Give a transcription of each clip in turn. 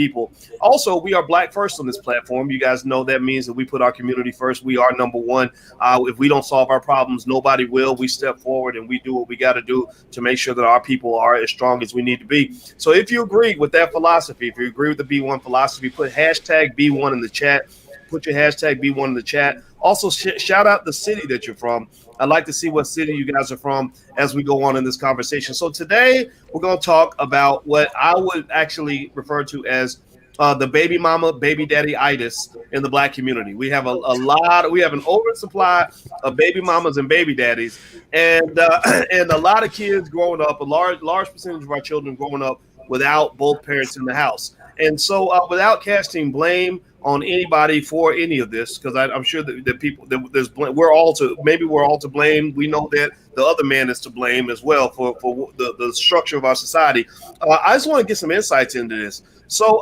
people. Also, we are Black first on this platform. You guys know that means that we put our community first. We are number one. If we don't solve our problems, nobody will. We step forward and we do what we got to do to make sure that our people are as strong as we need to be. So if you agree with that philosophy, if you agree with the B1 philosophy, put hashtag B1 in the chat. Put your hashtag B1 in the chat. Also, shout out the city that you're from. I'd like to see what city you guys are from as we go on in this conversation. So today we're going to talk about what I would actually refer to as the baby mama, baby daddy itis in the Black community. We have we have an oversupply of baby mamas and baby daddies, and and a lot of kids growing up, a large percentage of our children growing up without both parents in the house. And so without casting blame on anybody for any of this, because I'm sure that people there's blame, we're all to blame. We know that the other man is to blame as well for the structure of our society. I just want to get some insights into this. So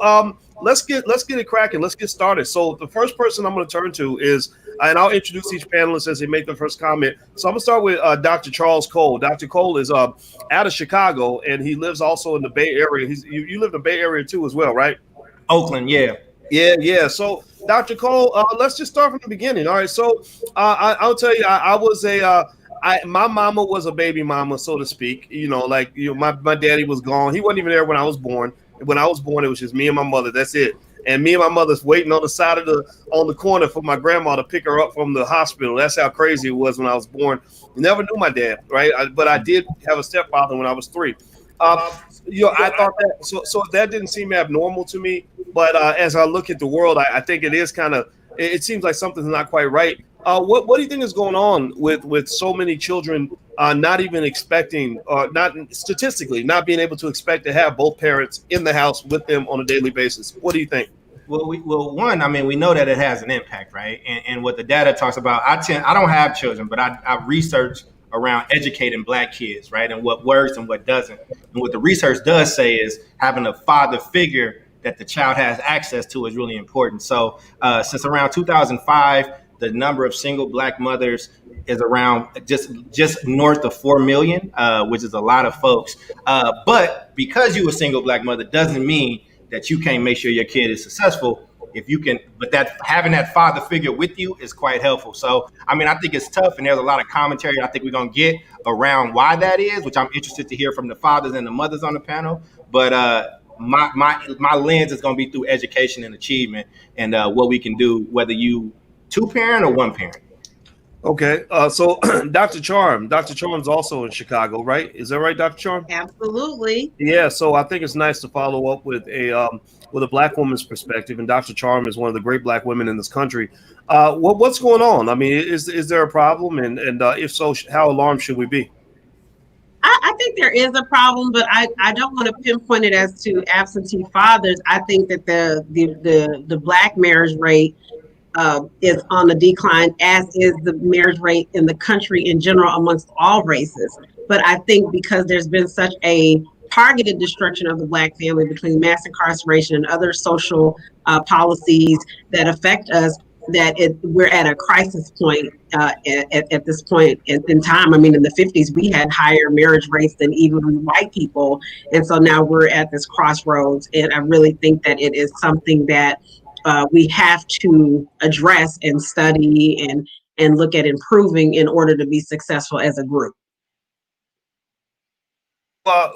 let's get it cracking. Let's get started. So the first person I'm going to turn to is, and I'll introduce each panelist as they make their first comment. So I'm going to start with Dr. Charles Cole. Dr. Cole is out of Chicago, and he lives also in the Bay Area. You live in the Bay Area too as well, right? Oakland, yeah. Yeah. So, Dr. Cole, let's just start from the beginning. All right. So, I'll tell you, my mama was a baby mama, so to speak. My daddy was gone. He wasn't even there when I was born. When I was born, it was just me and my mother. That's it. And me and my mother's waiting on the corner for my grandma to pick her up from the hospital. That's how crazy it was when I was born. Never knew my dad, right? But I did have a stepfather when I was 3. I thought that so that didn't seem abnormal to me. But as I look at the world, I think it is it seems like something's not quite right. What do you think is going on with so many children not even expecting, not statistically, not being able to expect to have both parents in the house with them on a daily basis? What do you think? Well, we know that it has an impact, right? And what the data talks about, I don't have children, but I research around educating Black kids, right? And what works and what doesn't. And what the research does say is having a father figure that the child has access to is really important. So since around 2005, the number of single Black mothers is around just north of 4 million, which is a lot of folks. But because you're a single Black mother doesn't mean that you can't make sure your kid is successful. If you can, but having that father figure with you is quite helpful. So, I think it's tough, and there's a lot of commentary I think we're going to get around why that is, which I'm interested to hear from the fathers and the mothers on the panel. But my lens is going to be through education and achievement and what we can do, whether you 2-parent or 1-parent. Okay. So Dr. Charm's also in Chicago, right? Is that right, Dr. Charm? Absolutely. Yeah. So I think it's nice to follow up with a Black woman's perspective, and Dr. Charm is one of the great Black women in this country. What's going on? Is there a problem, and if so, how alarmed should we be? I think there is a problem, but I don't want to pinpoint it as to absentee fathers. I think that the Black marriage rate is on the decline, as is the marriage rate in the country in general amongst all races. But I think because there's been such a targeted destruction of the Black family between mass incarceration and other social policies that affect us, that we're at a crisis point at this point in time. In the 50s, we had higher marriage rates than even white people. And so now we're at this crossroads. And I really think that it is something that we have to address and study and look at improving in order to be successful as a group.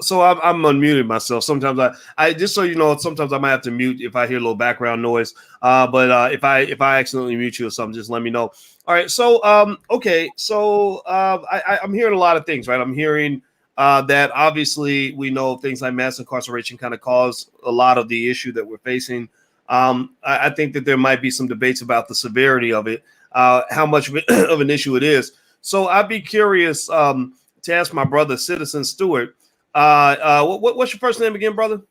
So I'm unmuted myself. Sometimes I just so you know, sometimes I might have to mute if I hear a little background noise. But if I accidentally mute you or something, just let me know. All right. So okay. So I'm hearing a lot of things, right? I'm hearing that obviously we know things like mass incarceration kind of cause a lot of the issue that we're facing. I think that there might be some debates about the severity of it, how much of an issue it is. So I'd be curious to ask my brother, Citizen Stewart. What's your first name again, brother?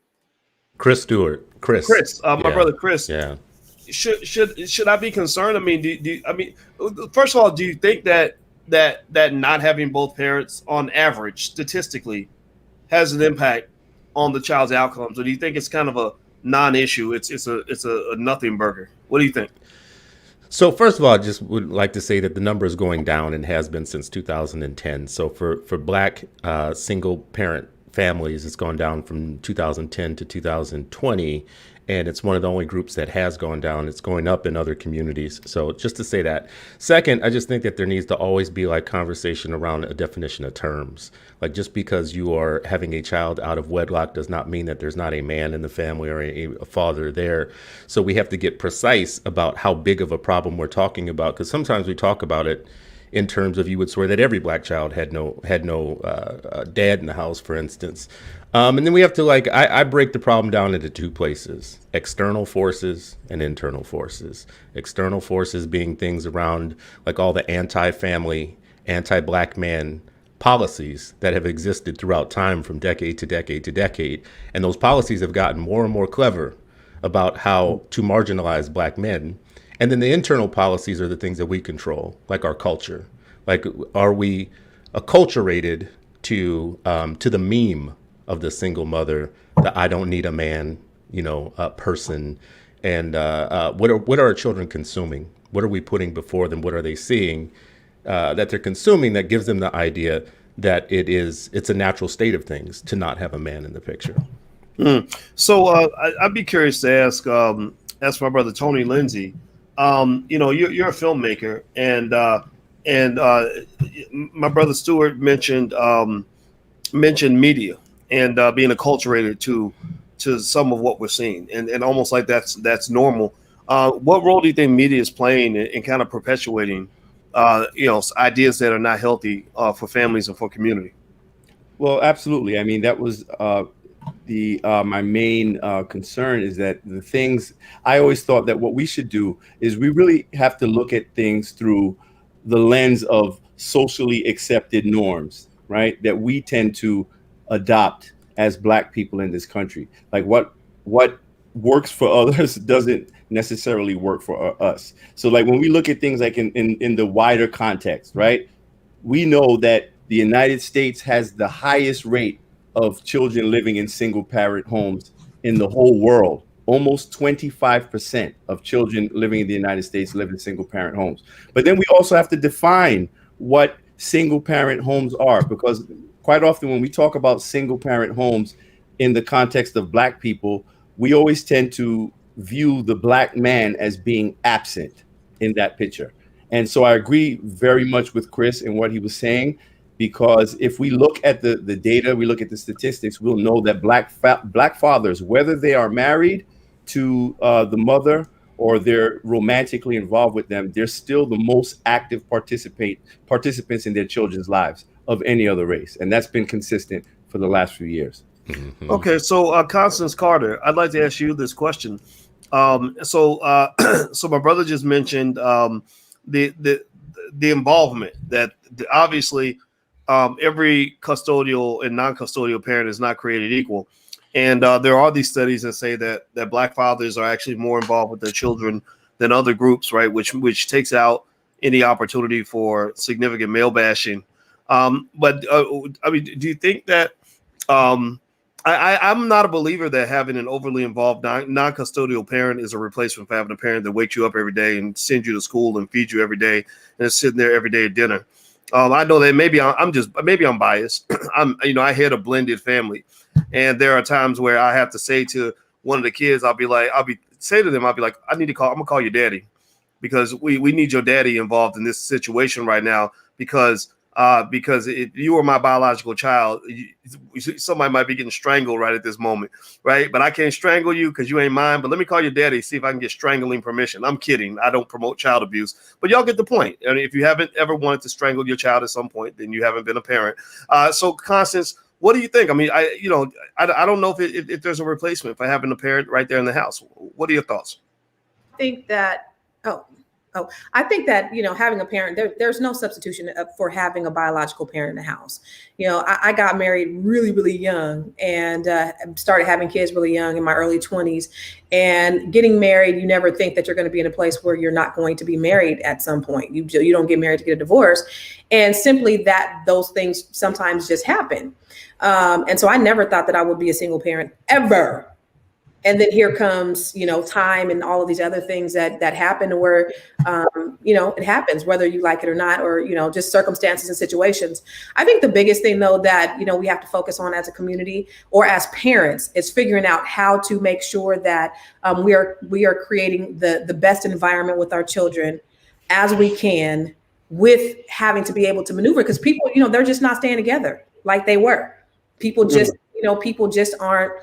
Chris Stewart. Chris. My brother Chris. Yeah. Should I be concerned? First of all, do you think that not having both parents on average statistically has an impact on the child's outcomes, or do you think it's kind of a non-issue? It's a nothing burger. What do you think? So first of all, I just would like to say that the number is going down and has been since 2010. So for Black single parent families. It's gone down from 2010 to 2020. And it's one of the only groups that has gone down. It's going up in other communities. So just to say that. Second, I just think that there needs to always be like conversation around a definition of terms. Like just because you are having a child out of wedlock does not mean that there's not a man in the family or a father there. So we have to get precise about how big of a problem we're talking about, because sometimes we talk about it in terms of, you would swear that every black child had no dad in the house, for instance. And then we have to I break the problem down into two places: external forces and internal forces. External forces being things around like all the anti-family, anti-black man policies that have existed throughout time from decade to decade to decade. And those policies have gotten more and more clever about how to marginalize black men. And then the internal policies are the things that we control, like our culture. Like, are we acculturated to the meme of the single mother, the I don't need a man, person? And what are our children consuming? What are we putting before them? What are they seeing that they're consuming that gives them the idea that it's a natural state of things to not have a man in the picture? So I'd be curious to ask my brother Tony Lindsay. You're a filmmaker, and my brother Stuart mentioned media and being acculturated to some of what we're seeing, and almost like that's normal. What role do you think media is playing in kind of perpetuating ideas that are not healthy for families and for community? Well, absolutely. I mean, that was my main concern, is that the things I always thought that what we should do is we really have to look at things through the lens of socially accepted norms, right? That we tend to adopt as Black people in this country. Like what works for others doesn't necessarily work for us. So like when we look at things like in the wider context, right? We know that the United States has the highest rate of children living in single parent homes in the whole world. Almost 25% of children living in the United States live in single parent homes. But then we also have to define what single parent homes are, because quite often when we talk about single parent homes in the context of Black people, we always tend to view the Black man as being absent in that picture. And so I agree very much with Chris in what he was saying, because if we look at the data, we look at the statistics, we'll know that Black fathers, whether they are married to the mother or they're romantically involved with them, they're still the most active participants in their children's lives of any other race. And that's been consistent for the last few years. Mm-hmm. Okay, so Constance Carter, I'd like to ask you this question. So my brother just mentioned the involvement that obviously every custodial and non-custodial parent is not created equal. And there are these studies that say that Black fathers are actually more involved with their children than other groups, right? Which takes out any opportunity for significant male bashing. But do you think that I'm not a believer that having an overly involved non-custodial parent is a replacement for having a parent that wakes you up every day and sends you to school and feeds you every day and is sitting there every day at dinner. I know that maybe I'm biased. I had a blended family, and there are times where I have to say to one of the kids, I'm like, I'm gonna call your daddy, because we need your daddy involved in this situation right now, because if you were my biological child, somebody might be getting strangled right at this moment, right? But I can't strangle you because you ain't mine. But let me call your daddy, see if I can get strangling permission. I'm kidding. I don't promote child abuse, but y'all get the point. And if you haven't ever wanted to strangle your child at some point, then you haven't been a parent. So Constance, what do you think? I mean, I don't know if there's a replacement for having a parent right there in the house. What are your thoughts? I think that having a parent, there's no substitution for having a biological parent in the house. I got married really, really young and started having kids really young in my early 20s. And getting married, you never think that you're going to be in a place where you're not going to be married at some point. You don't get married to get a divorce. And simply that those things sometimes just happen. And so I never thought that I would be a single parent ever. And then here comes, time and all of these other things that happen where, it happens whether you like it or not, or, just circumstances and situations. I think the biggest thing though that, we have to focus on as a community or as parents is figuring out how to make sure that we are creating the best environment with our children as we can, with having to be able to maneuver, because people, they're just not staying together like they were. People just, people just aren't.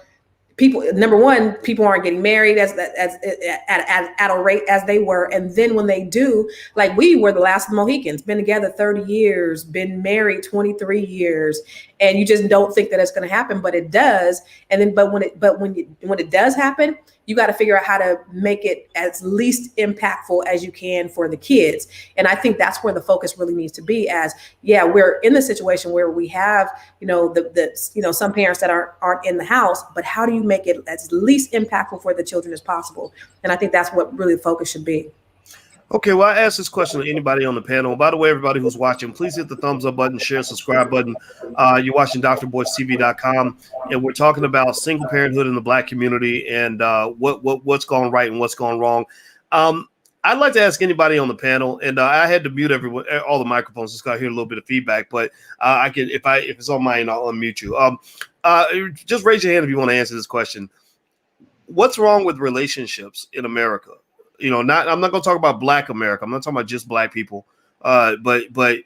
People, number one, people aren't getting married as at a rate as they were. And then when they do, like we were the last of the Mohicans, been together 30 years, been married 23 years, and you just don't think that it's going to happen, but it does. And then, when it does happen, you got to figure out how to make it as least impactful as you can for the kids. And I think that's where the focus really needs to be. As we're in the situation where we have, some parents that aren't in the house, but how do you make it as least impactful for the children as possible? And I think that's what really the focus should be. Okay, well, I asked this question to anybody on the panel. By the way, everybody who's watching, please hit the thumbs up button, share, subscribe button. You're watching drboystv.com, and we're talking about single parenthood in the Black community and what's going right and what's going wrong. I'd like to ask anybody on the panel, and I had to mute everyone, all the microphones, just got to hear a little bit of feedback. But I can, if it's on mine, I'll unmute you. Just raise your hand if you want to answer this question. What's wrong with relationships in America? I'm not going to talk about Black America. I'm not talking about just Black people. But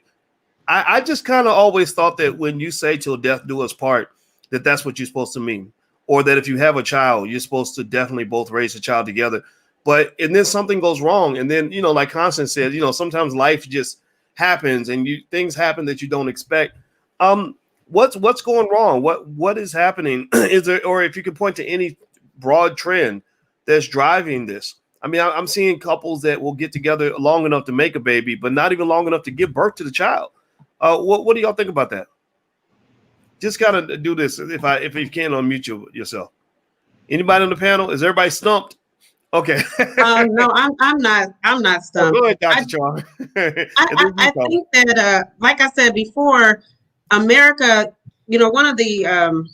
I just kind of always thought that when you say till death do us part, that's what you're supposed to mean. Or that if you have a child, you're supposed to definitely both raise a child together. And then something goes wrong. And then, like Constance said, sometimes life just happens and things happen that you don't expect. What's going wrong? What is happening? Is there, or if you could point to any broad trend that's driving this? I mean, I'm seeing couples that will get together long enough to make a baby, but not even long enough to give birth to the child. What do y'all think about that? Just kind of do this. If you can unmute yourself. Anybody on the panel? Is everybody stumped? Okay. No, I'm not stumped. Go ahead, Dr. Charles. I think that, like I said before, America, one of the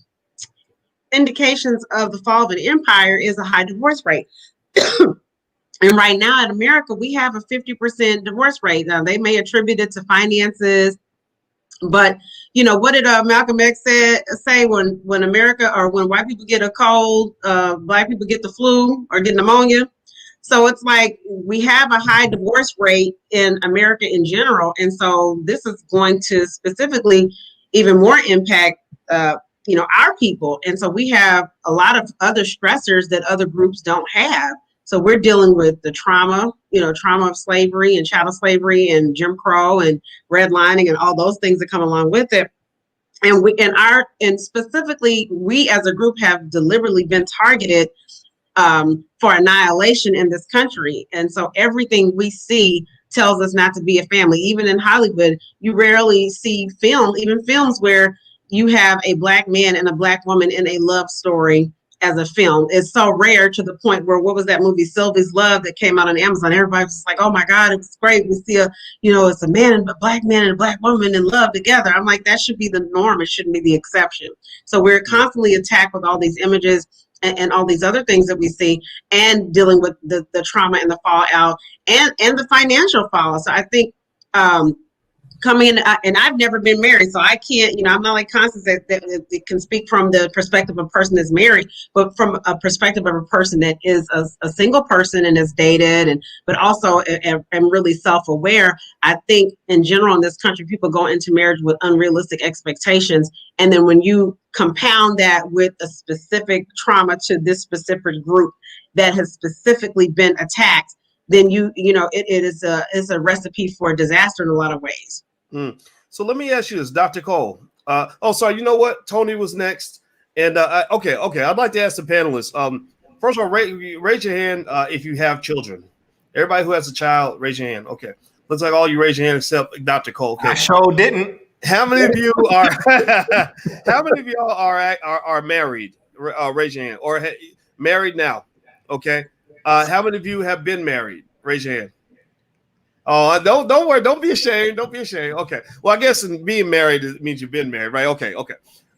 indications of the fall of an empire is a high divorce rate. And right now in America, we have a 50% divorce rate. Now, they may attribute it to finances, but what did Malcolm X say when America, or when white people get a cold, Black people get the flu or get pneumonia? So it's like we have a high divorce rate in America in general, and so this is going to specifically even more impact our people. And so we have a lot of other stressors that other groups don't have. So we're dealing with the trauma of slavery and chattel slavery and Jim Crow and redlining and all those things that come along with it. And specifically, we as a group have deliberately been targeted for annihilation in this country. And so everything we see tells us not to be a family. Even in Hollywood, you rarely see films where you have a Black man and a Black woman in a love story as a film. It's so rare, to the point where, what was that movie, Sylvie's Love, that came out on Amazon? Everybody was like, oh my God, it was great. We see it's a man and a Black man and a Black woman in love together. I'm like, that should be the norm. It shouldn't be the exception. So we're constantly attacked with all these images and all these other things that we see, and dealing with the trauma and the fallout and the financial fallout. So I think coming in, and I've never been married, so I can't, I'm not like Constance that can speak from the perspective of a person that's married, but from a perspective of a person that is a single person and is dated, but also and really self-aware. I think in general in this country, people go into marriage with unrealistic expectations. And then when you compound that with a specific trauma to this specific group that has specifically been attacked, then it is a recipe for disaster in a lot of ways. So let me ask you this, Dr. Cole. Sorry, you know what? Tony was next. And okay. I'd like to ask the panelists. First of all, raise your hand if you have children. Everybody who has a child, raise your hand. Okay. Looks like all you raise your hand except Dr. Cole. Okay. I sure didn't. How many of you are how many of y'all are married? Raise your hand. Or married now. Okay. How many of you have been married? Raise your hand. Oh, don't worry. Don't be ashamed. Don't be ashamed. Okay. Well, I guess being married means you've been married, right? Okay.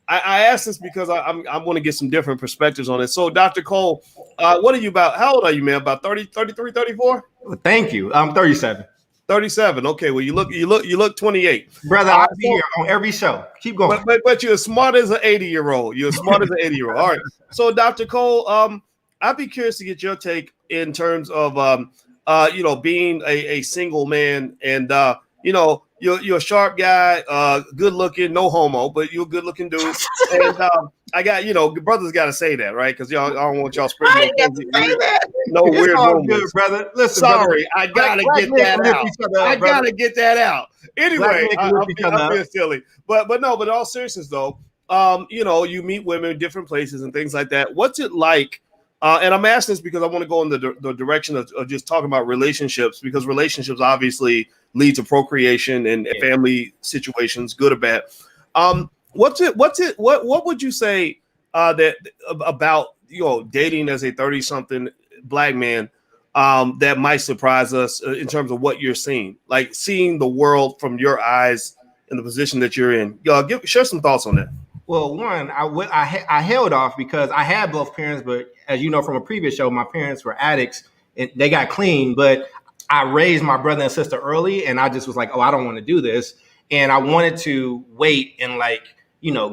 I asked this because I want to get some different perspectives on it. So, Dr. Cole, what are you about? How old are you, man? About 30, 33, 34? Well, thank you. I'm 37. 37. Okay, well you look 28. Brother, I'll be here on every show. Keep going. But you're as smart as an 80-year-old. You're as smart as an 80-year-old. All right. So Dr. Cole, I'd be curious to get your take in terms of being a single man, and you're a sharp guy, good looking, no homo, but you're a good looking dude. And I got, brothers got to say that, right? Because y'all, I don't want y'all spreading no weird rumors, brother. Listen, sorry, brother. I gotta get that out. I gotta get that out. Anyway, I'm being silly, but no. But in all seriousness, though, you meet women in different places and things like that. What's it like? And I'm asking this because I want to go in the direction of just talking about relationships, because relationships obviously lead to procreation and family situations, good or bad. What would you say that about dating as a 30-something Black man that might surprise us in terms of what you're seeing, like seeing the world from your eyes in the position that you're in? Share some thoughts on that. Well, one, I held off because I had both parents, but as you know from a previous show, my parents were addicts and they got clean. But I raised my brother and sister early, and I just was like, oh, I don't want to do this, and I wanted to wait and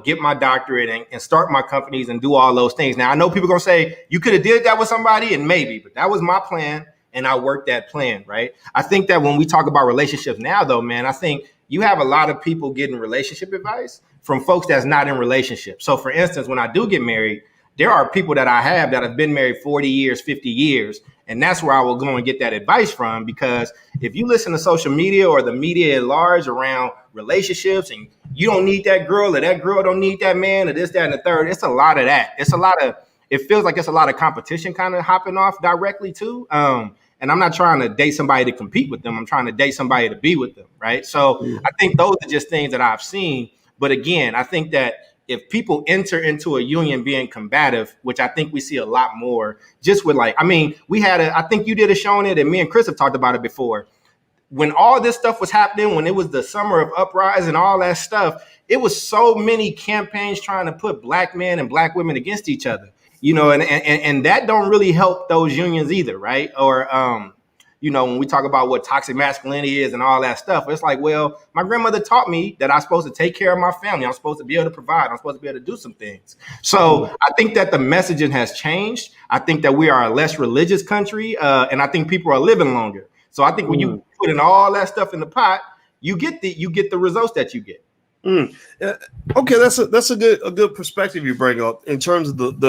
get my doctorate and start my companies and do all those things. Now I know people are gonna say you could have did that with somebody, and maybe, but that was my plan, and I worked that plan, right? I think that when we talk about relationships now, though, man, I think you have a lot of people getting relationship advice from folks that's not in relationships. So for instance, when I do get married, there are people that I have that have been married 40 years, 50 years. And that's where I will go and get that advice from, because if you listen to social media or the media at large around relationships and you don't need that girl or that girl don't need that man or this, that, and the third, it's a lot of that. It feels like it's a lot of competition kind of hopping off directly too. And I'm not trying to date somebody to compete with them. I'm trying to date somebody to be with them, right? So I think those are just things that I've seen. But again, I think that if people enter into a union being combative, which I think we see a lot more, just with I think you did a show on it, and me and Chris have talked about it before. When all this stuff was happening, when it was the summer of uprising and all that stuff, it was so many campaigns trying to put Black men and Black women against each other, and that don't really help those unions either, right? Or, when we talk about what toxic masculinity is and all that stuff, it's like, well, my grandmother taught me that I'm supposed to take care of my family. I'm supposed to be able to provide. I'm supposed to be able to do some things. So I think that the messaging has changed. I think that we are a less religious country, and I think people are living longer. So I think when you put in all that stuff in the pot, you get the results that you get. Okay, that's a good perspective you bring up in terms of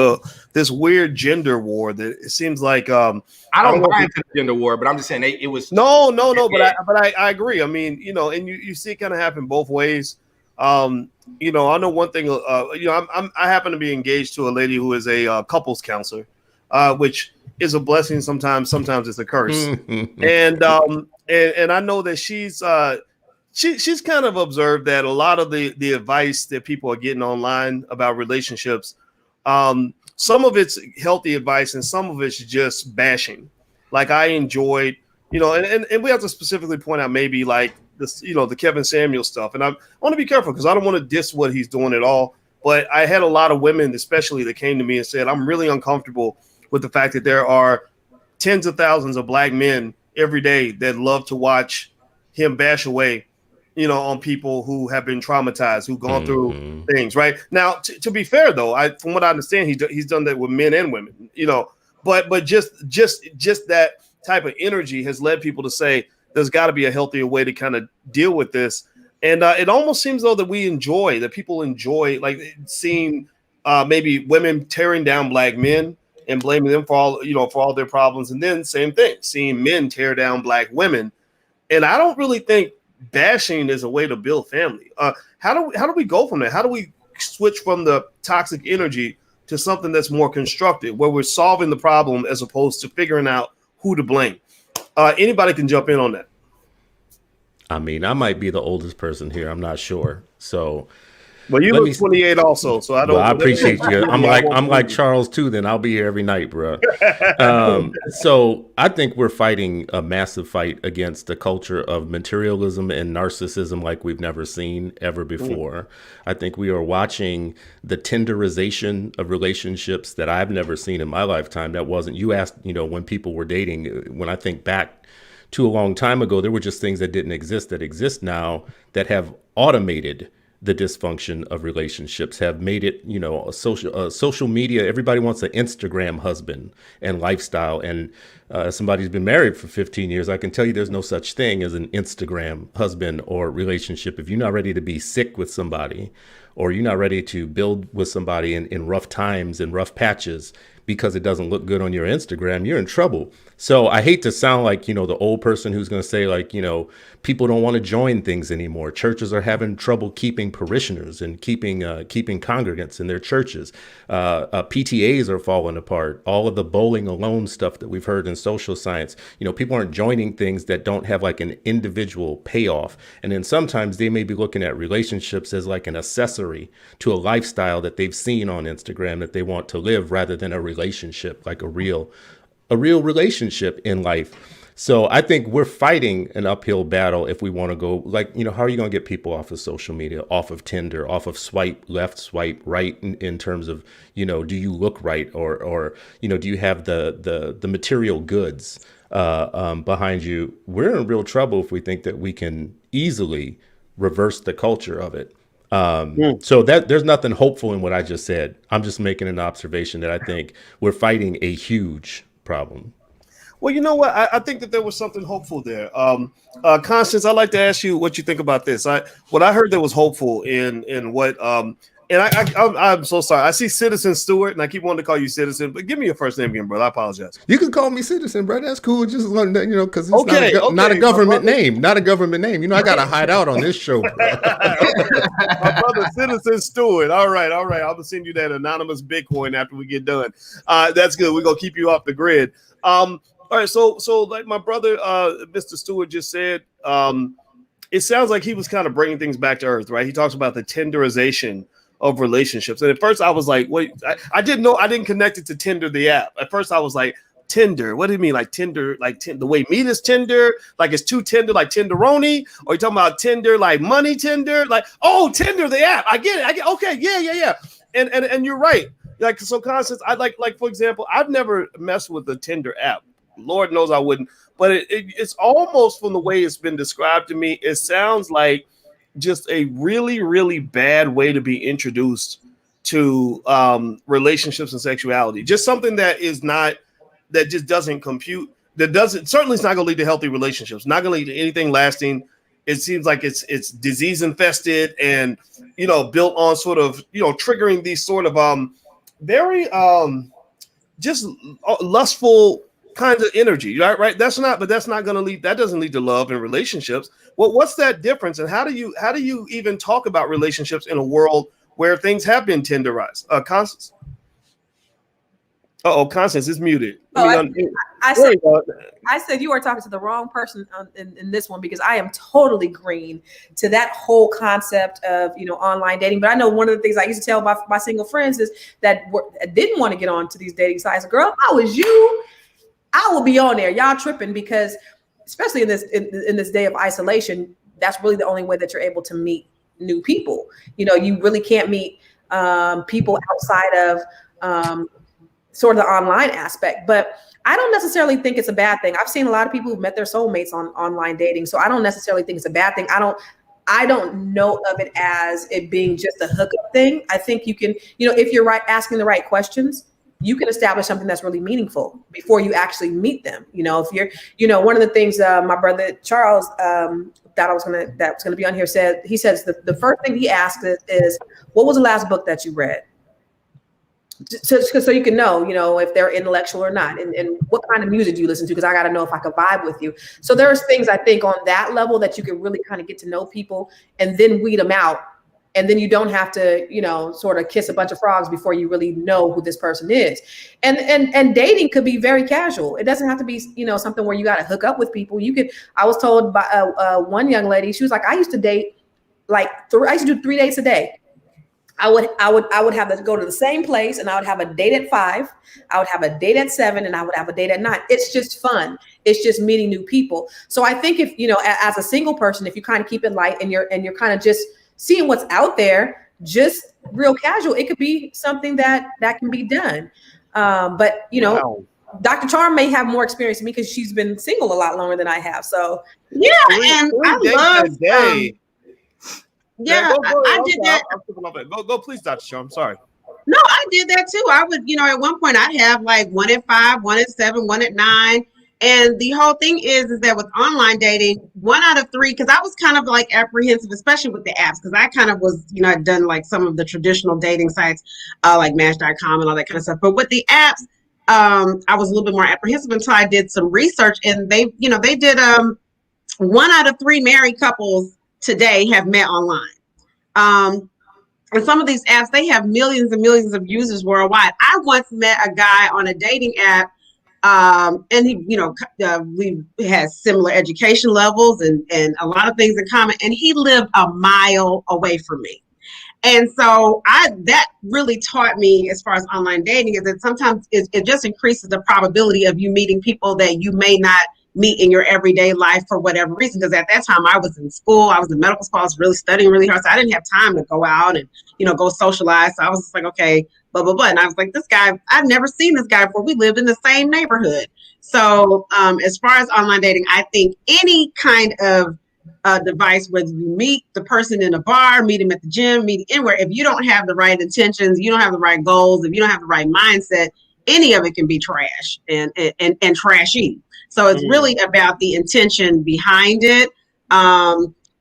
this weird gender war that it seems like I don't buy into the gender war, but I'm just saying it was no, but I agree. I mean, and you see it kind of happen both ways. I know one thing. I happen to be engaged to a lady who is a couples counselor, which is a blessing sometimes. Sometimes it's a curse, and I know that she's kind of observed that a lot of the advice that people are getting online about relationships, some of it's healthy advice and some of it's just bashing. Like I enjoyed, and we have to specifically point out maybe like this, the Kevin Samuel stuff. And I want to be careful because I don't want to diss what he's doing at all. But I had a lot of women, especially, that came to me and said, I'm really uncomfortable with the fact that there are tens of thousands of Black men every day that love to watch him bash away on people who have been traumatized, who've gone through things, right? Now, to be fair, though, from what I understand, he's done that with men and women, but just that type of energy has led people to say there's got to be a healthier way to kind of deal with this. And it almost seems though that people enjoy like seeing maybe women tearing down Black men and blaming them for all their problems. And then same thing, seeing men tear down Black women. And I don't really think bashing is a way to build family. How do we go from there? How do we switch from the toxic energy to something that's more constructive, where we're solving the problem as opposed to figuring out who to blame? Anybody can jump in on that. I mean, I might be the oldest person here. I'm not sure. So, well, you look 28 also, so I don't. Well, I appreciate you. I'm like Charles too. Then I'll be here every night, bro. So I think we're fighting a massive fight against the culture of materialism and narcissism like we've never seen ever before. I think we are watching the tenderization of relationships that I've never seen in my lifetime. That wasn't. You asked, when people were dating. When I think back to a long time ago. There were just things that didn't exist that exist now that have automated the dysfunction of relationships, have made it, a social media. Everybody wants an Instagram husband and lifestyle. And somebody who's been married for 15 years, I can tell you there's no such thing as an Instagram husband or relationship. If you're not ready to be sick with somebody, or you're not ready to build with somebody in rough times and rough patches because it doesn't look good on your Instagram, you're in trouble. So I hate to sound like, the old person who's going to say like, people don't want to join things anymore. Churches are having trouble keeping parishioners and keeping congregants in their churches. PTAs are falling apart. All of the bowling alone stuff that we've heard in social science, people aren't joining things that don't have like an individual payoff. And then sometimes they may be looking at relationships as like an accessory to a lifestyle that they've seen on Instagram that they want to live, rather than a relationship, like a real relationship in life. So I think we're fighting an uphill battle if we want to go, like, how are you going to get people off of social media, off of Tinder, off of swipe left, swipe right, in terms of, do you look right, or do you have the material goods behind you? We're in real trouble if we think that we can easily reverse the culture of it. So that there's nothing hopeful in what I just said. I'm just making an observation that I think we're fighting a huge problem. Well, you know what? I think that there was something hopeful there. Constance, I'd like to ask you what you think about this. What I heard that was hopeful in what and I'm so sorry. I see Citizen Stewart, and I keep wanting to call you Citizen, but give me your first name again, brother. I apologize. You can call me Citizen, bro. That's cool. Just because it's not a government name. Not a government name. I gotta hide out on this show, bro. My brother, Citizen Stewart. All right. I'm gonna send you that anonymous Bitcoin after we get done. That's good. We're gonna keep you off the grid. All right. So like my brother, Mr. Stewart just said, it sounds like he was kind of bringing things back to earth, right? He talks about the tenderization of relationships. And at first I was like, wait, I didn't know, I didn't connect it to Tinder, the app. At first I was like, Tinder, what do you mean? Like Tinder, the way meat is tender, like it's too tender, like tenderoni? Or you talking about Tinder, like money tender? Like, oh, Tinder, the app. I get it. Okay. Yeah. And you're right. Like, so Constance, I like, for example, I've never messed with the Tinder app. Lord knows I wouldn't, but it's almost, from the way it's been described to me, it sounds like just a really, really bad way to be introduced to relationships and sexuality. Just something that just doesn't compute. Certainly it's not going to lead to healthy relationships. Not going to lead to anything lasting. It seems like it's disease infested and, built on sort of, triggering these sort of very just lustful kinds of energy, right? That's not going to lead. That doesn't lead to love and relationships. Well, what's that difference? And how do you even talk about relationships in a world where things have been tenderized? Constance. Constance is muted. I said you are talking to the wrong person in this one, because I am totally green to that whole concept of online dating. But I know one of the things I used to tell my single friends is that didn't want to get on to these dating sites. Girl, if I was you, I will be on there. Y'all tripping, because especially in this day of isolation, that's really the only way that you're able to meet new people. You really can't meet people outside of sort of the online aspect. But I don't necessarily think it's a bad thing. I've seen a lot of people who've met their soulmates on online dating, so I don't necessarily think it's a bad thing. I don't know of it as it being just a hookup thing. I think you can, if you're asking the right questions, you can establish something that's really meaningful before you actually meet them. If you're, one of the things my brother Charles that's gonna be on here he says the first thing he asks is what was the last book that you read? So you can know, if they're intellectual or not, and what kind of music do you listen to? Because I got to know if I could vibe with you. So there's things I think on that level that you can really kind of get to know people and then weed them out. And then you don't have to, sort of kiss a bunch of frogs before you really know who this person is. And dating could be very casual. It doesn't have to be, something where you got to hook up with people. I was told by one young lady, she was like, I used to date I used to do 3 dates a day. I would have to go to the same place, and I would have a date at 5. I would have a date at 7, and I would have a date at 9. It's just fun. It's just meeting new people. So I think if, as a single person, if you kind of keep it light and you're kind of just seeing what's out there, just real casual, it could be something that can be done. But Wow. Dr. Charm may have more experience than me because she's been single a lot longer than I have. So yeah, and I love. Yeah, I did that. Go, please, Dr. Shaw. I'm sorry. No, I did that too. I would, at one point I'd have like 1 at 5, 1 at 7, 1 at 9. And the whole thing is that with online dating, 1 out of 3, because I was kind of like apprehensive, especially with the apps, because I kind of was, I'd done like some of the traditional dating sites, like Match.com and all that kind of stuff. But with the apps, I was a little bit more apprehensive until I did some research, and they did 1 out of 3 married couples today have met online. And some of these apps, they have millions and millions of users worldwide. I once met a guy on a dating app, and he, we had similar education levels and a lot of things in common, and he lived a mile away from me. And so that really taught me, as far as online dating, is that sometimes it just increases the probability of you meeting people that you may not meet in your everyday life for whatever reason. Because at that time I was in school, I was in medical school, I was really studying really hard. So I didn't have time to go out and, go socialize. So I was just like, okay, blah, blah, blah. And I was like, this guy, I've never seen this guy before. We lived in the same neighborhood. So as far as online dating, I think any kind of device, whether you meet the person in a bar, meet him at the gym, meet anywhere, if you don't have the right intentions, you don't have the right goals, if you don't have the right mindset, any of it can be trash and trashy. So it's really about the intention behind it.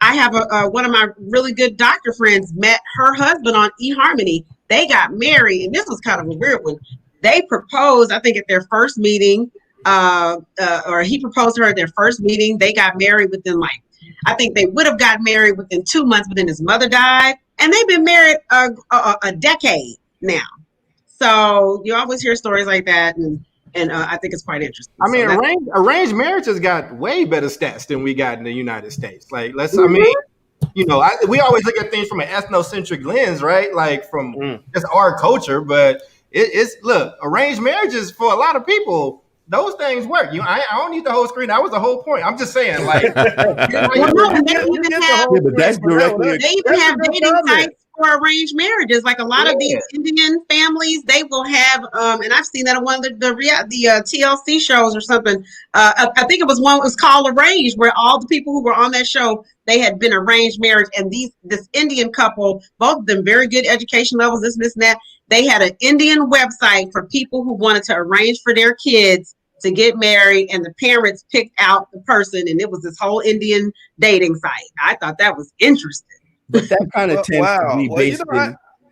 I have one of my really good doctor friends met her husband on eHarmony. They got married, and this was kind of a weird one. They proposed, I think, at their first meeting, or he proposed to her at their first meeting. They got married within I think they would have got married within 2 months, but then his mother died, and they've been married a decade now. So you always hear stories like that, and I think it's quite interesting. I mean, arranged marriages got way better stats than we got in the United States. Like, we always look at things from an ethnocentric lens, right? Like from just our culture, but look, arranged marriages for a lot of people, those things work. I don't need the whole screen. That was the whole point. I'm just saying, like, they even have dating sites for arranged marriages. Like a lot of these Indian families, they will have, and I've seen that on one of the TLC shows or something. I think it was one. It was called Arranged, where all the people who were on that show, they had been arranged marriage, and this Indian couple, both of them very good education levels, this and that. They had an Indian website for people who wanted to arrange for their kids to get married, and the parents picked out the person, and it was this whole Indian dating site. I thought that was interesting. But that kind of tends to be based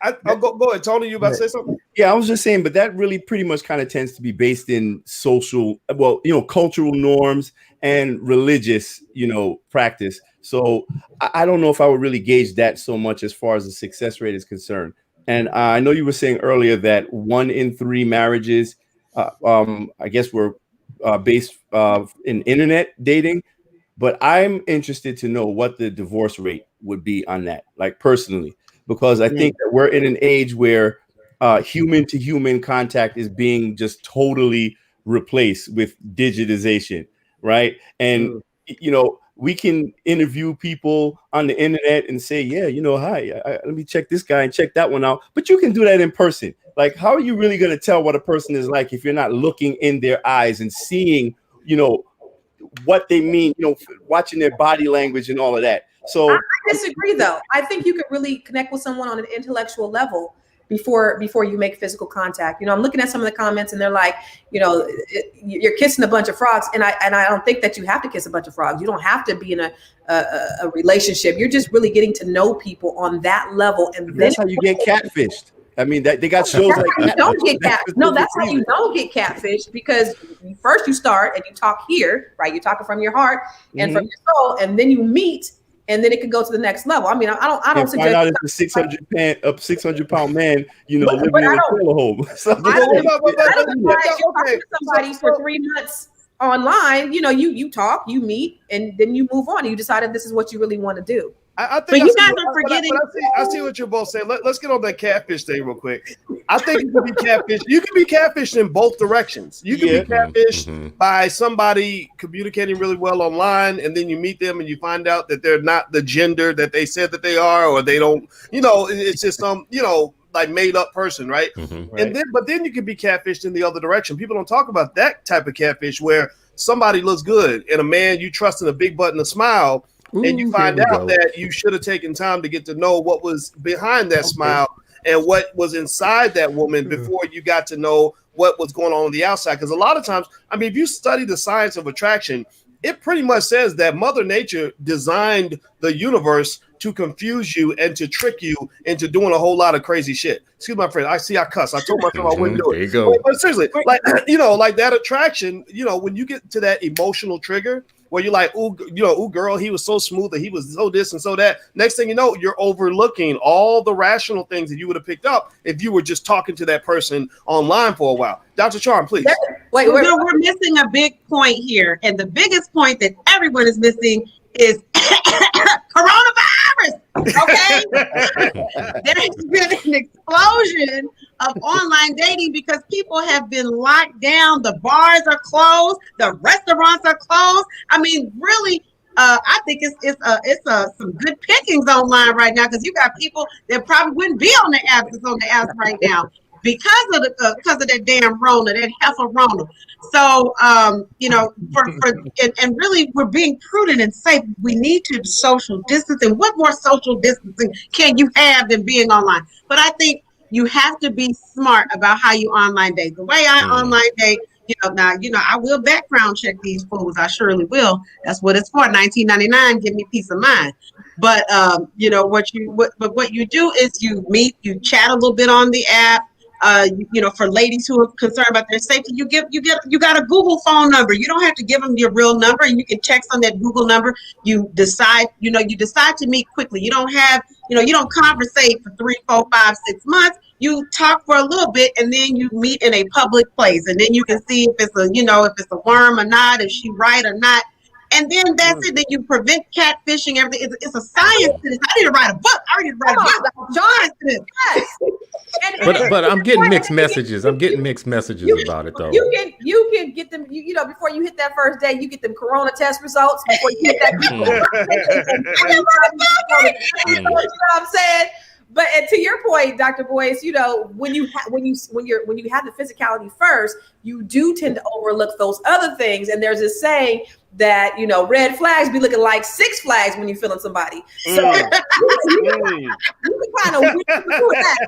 I'll go ahead. Tony, you about to say something? Yeah, I was just saying, but that really pretty much kind of tends to be based in cultural norms and religious, practice. So I don't know if I would really gauge that so much as far as the success rate is concerned. And I know you were saying earlier that 1 in 3 marriages, I guess, were based in internet dating. But I'm interested to know what the divorce rate would be on that, like personally, because I think that we're in an age where human to human contact is being just totally replaced with digitization, right? And, we can interview people on the internet and say, hi, let me check this guy and check that one out. But you can do that in person. Like, how are you really going to tell what a person is like if you're not looking in their eyes and seeing, what they mean, watching their body language and all of that. So I disagree, though. I think you could really connect with someone on an intellectual level before you make physical contact. I'm looking at some of the comments, and they're like, you're kissing a bunch of frogs, and I don't think that you have to kiss a bunch of frogs. You don't have to be in a relationship. You're just really getting to know people on that level, and that's how you get catfished. I mean, they got shows like that. Don't get cat. No, that's how you don't get catfished, because first you start and you talk here, right? You're talking from your heart and from your soul, and then you meet, and then it could go to the next level. I mean, I don't suggest. Find out it's a 600-pound man, living in a trailer home. I don't advise you talking to somebody for 3 months online. You talk, you meet, and then you move on. And you decided this is what you really want to do. I think you guys are forgetting. I see what you're both saying. Let's get on that catfish thing real quick. I think you can be catfished. You can be catfished in both directions. You can be catfished by somebody communicating really well online, and then you meet them and you find out that they're not the gender that they said that they are, or they don't. It's just like made up person, right? And then you can be catfished in the other direction. People don't talk about that type of catfish where somebody looks good and a man you trust in a big butt and a smile, and you find out that you should have taken time to get to know what was behind that smile and what was inside that woman before you got to know what was going on the outside. Because a lot of times, I mean, if you study the science of attraction, it pretty much says that Mother Nature designed the universe to confuse you and to trick you into doing a whole lot of crazy shit. Excuse my friend. I cuss. I told myself I wouldn't do it. There you go. But seriously, like, you know, like that attraction, you know, when you get to that emotional trigger where you're like, ooh, you know, ooh, girl, he was so smooth and he was so this and so that. Next thing you know, you're overlooking all the rational things that you would have picked up if you were just talking to that person online for a while. Dr. Charm, please. We're missing a big point here. And the biggest point that everyone is missing is coronavirus. Okay. There's been an explosion of online dating because people have been locked down. The bars are closed. The restaurants are closed. I mean, really, I think it's some good pickings online right now because you got people that probably wouldn't be on the apps that's on the apps right now because of that damn Rona, that heifer Rona. So, you know, and really we're being prudent and safe. We need to social distance. And what more social distancing can you have than being online? But I think you have to be smart about how you online date. The way I online date, now, I will background check these fools. I surely will. That's what it's for. $19.99, give me peace of mind. But, what you do is you meet, you chat a little bit on the app. For ladies who are concerned about their safety, you got a Google phone number. You don't have to give them your real number, and you can text on that Google number. You decide to meet quickly. You don't conversate for 3, 4, 5, 6 months. You talk for a little bit, and then you meet in a public place, and then you can see if it's a worm or not, if she's right or not. And then that's it. Then you prevent catfishing. Everything. It's a science to this. I need to write a book. I need to write a book. Science to this. Yes. But I'm getting mixed messages. I'm getting mixed messages about it though. You can get them. Before you hit that first day, you get them corona test results before you hit that. You know what I'm saying? But to your point, Dr. Boyce, when you have the physicality first, you do tend to overlook those other things. And there's this saying that red flags be looking like Six Flags when you're feeling somebody. So you can kind of do that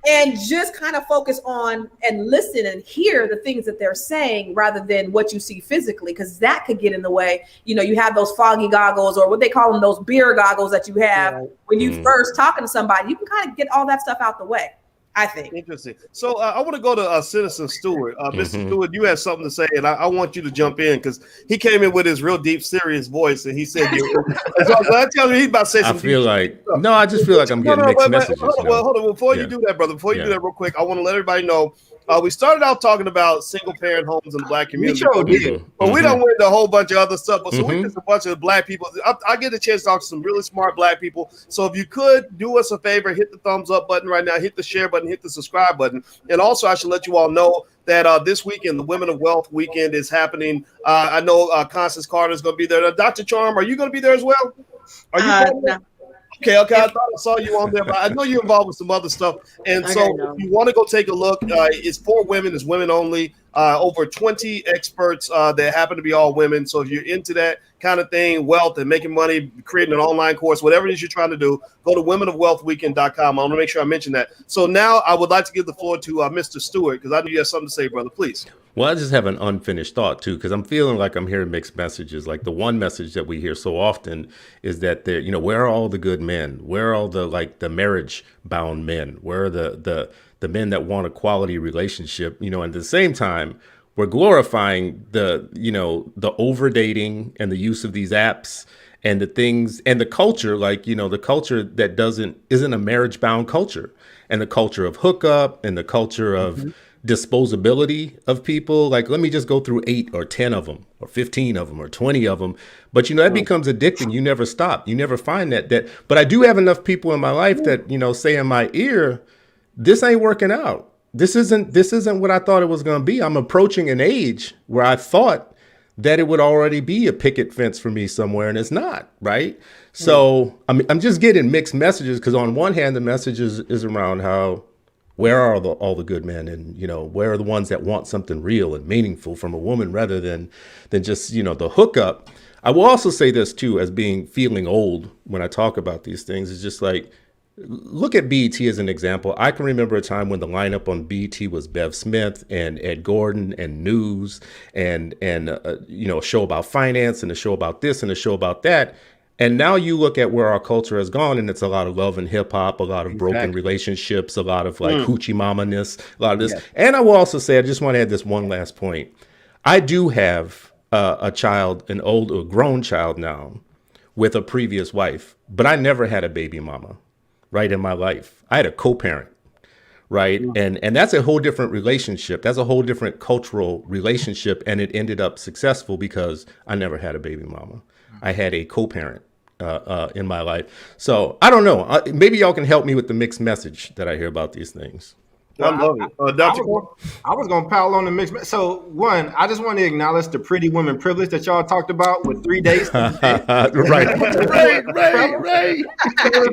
and just kind of focus on and listen and hear the things that they're saying rather than what you see physically, because that could get in the way. You have those foggy goggles, or what they call them, those beer goggles that you have when you first talking to somebody. You can kind of get all that stuff out the way, I think. Interesting. So I want to go to Citizen Stewart. Mr. Stewart, you had something to say, and I want you to jump in because he came in with his real deep, serious voice, and he said, so I'm telling you, he's about to say something. I just feel like I'm getting mixed messages. Hold on. Before you do that, brother, do that real quick, I want to let everybody know, we started out talking about single parent homes in the Black community. We sure did. But we don't went into a whole bunch of other stuff. But so we just a bunch of Black people. I get a chance to talk to some really smart Black people. So if you could do us a favor, hit the thumbs up button right now, hit the share button, hit the subscribe button. And also, I should let you all know that this weekend, the Women of Wealth weekend is happening. I know Constance Carter is going to be there. Dr. Charm, are you going to be there as well? Are you? No. Okay. I thought I saw you on there, but I know you're involved with some other stuff. And so if you want to go take a look, it's for women, it's women only. Over 20 experts that happen to be all women. So if you're into that kind of thing, wealth and making money, creating an online course, whatever it is you're trying to do, go to womenofwealthweekend.com. I want to make sure I mention that. So now I would like to give the floor to Mr. Stewart, because I know you have something to say, brother. Please. Well, I just have an unfinished thought, too, because I'm feeling like I'm hearing mixed messages. Like the one message that we hear so often is that where are all the good men? Where are all the marriage bound men? Where are the men that want a quality relationship? And at the same time, we're glorifying the over dating and the use of these apps and the things and the culture, the culture that isn't a marriage bound culture, and the culture of hookup and the culture of disposability of people. Like, let me just go through 8 or 10 of them or 15 of them or 20 of them. But, that becomes addicting. You never stop. You never find that. But I do have enough people in my life that, say in my ear, this ain't working out. This isn't what I thought it was going to be. I'm approaching an age where I thought that it would already be a picket fence for me somewhere, and it's not, right? So I'm just getting mixed messages, because on one hand, the message is around how, where are all the good men, and where are the ones that want something real and meaningful from a woman rather than just the hookup. I will also say this too, as feeling old when I talk about these things, is just like, look at BET as an example. I can remember a time when the lineup on BET was Bev Smith and Ed Gordon and news and a show about finance and a show about this and a show about that. And now you look at where our culture has gone, and it's a lot of love and hip hop, a lot of broken relationships, a lot of like hoochie mama-ness, a lot of this. Yes. And I will also say, I just want to add this one last point. I do have a child, a grown child now, with a previous wife, but I never had a baby mama, right, in my life. I had a co-parent, right? And that's a whole different relationship. That's a whole different cultural relationship, and it ended up successful because I never had a baby mama. I had a co-parent in my life. So I don't know. Maybe y'all can help me with the mixed message that I hear about these things. I love it. Dr. I was going to pile on the mixed. So one, I just want to acknowledge the pretty women privilege that y'all talked about with 3 days. right.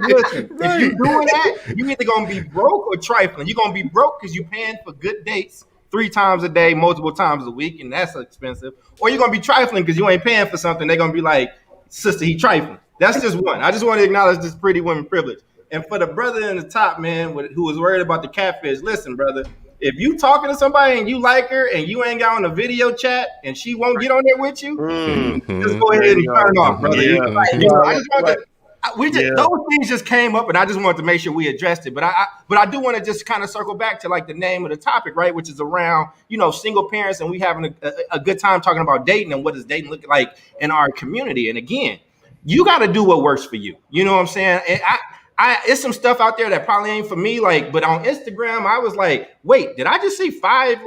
Listen, if you're doing that, you're either going to be broke or trifling. You're going to be broke because you're paying for good dates 3 times a day, multiple times a week, and that's expensive. Or you're going to be trifling because you ain't paying for something. They're going to be like, sister, he trifling. That's just one. I just want to acknowledge this pretty women privilege. And for the brother in the top, man, who was worried about the catfish, listen, brother, if you talking to somebody and you like her and you ain't got on a video chat and she won't get on there with you, just go ahead and turn off, brother. Those things just came up, and I just wanted to make sure we addressed it. But I do want to just kind of circle back to like the name of the topic, right? Which is around, single parents, and we having a good time talking about dating and what does dating look like in our community. And again, you got to do what works for you. You know what I'm saying? And it's some stuff out there that probably ain't for me. But on Instagram, I was like, wait, did I just see 5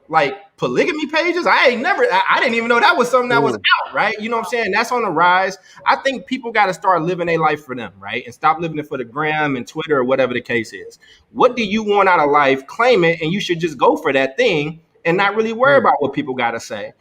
like polygamy pages? I didn't even know that was something that was out, right? You know what I'm saying? That's on the rise. I think people got to start living their life for them, right? And stop living it for the gram and Twitter or whatever the case is. What do you want out of life? Claim it, and you should just go for that thing and not really worry about what people got to say.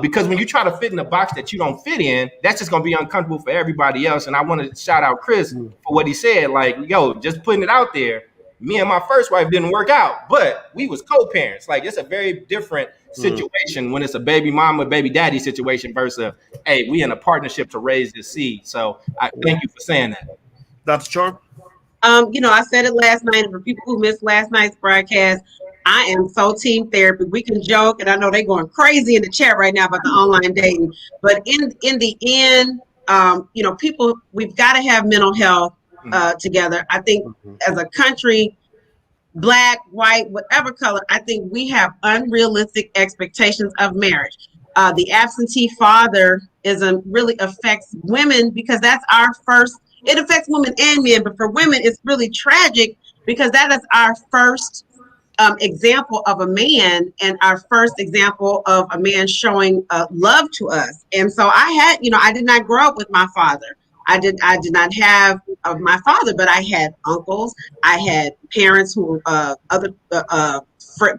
Because when you try to fit in a box that you don't fit in, that's just going to be uncomfortable for everybody else. And I want to shout out Chris for what he said. Like, yo, just putting it out there. Me and my first wife didn't work out, but we was co-parents. Like, it's a very different situation when it's a baby mama, baby daddy situation versus, hey, we in a partnership to raise this seed. So I thank you for saying that. Dr. Charm? I said it last night, and for people who missed last night's broadcast, I am so team therapy. We can joke, and I know they're going crazy in the chat right now about the online dating. But in the end, people, we've got to have mental health together. I think as a country, black, white, whatever color, I think we have unrealistic expectations of marriage. The absentee father really affects women because that's our first. It affects women and men, but for women, it's really tragic because that is our first example of a man and our first example of a man showing love to us. And so I did not grow up with my father. I did not have my father, but I had uncles. I had parents who other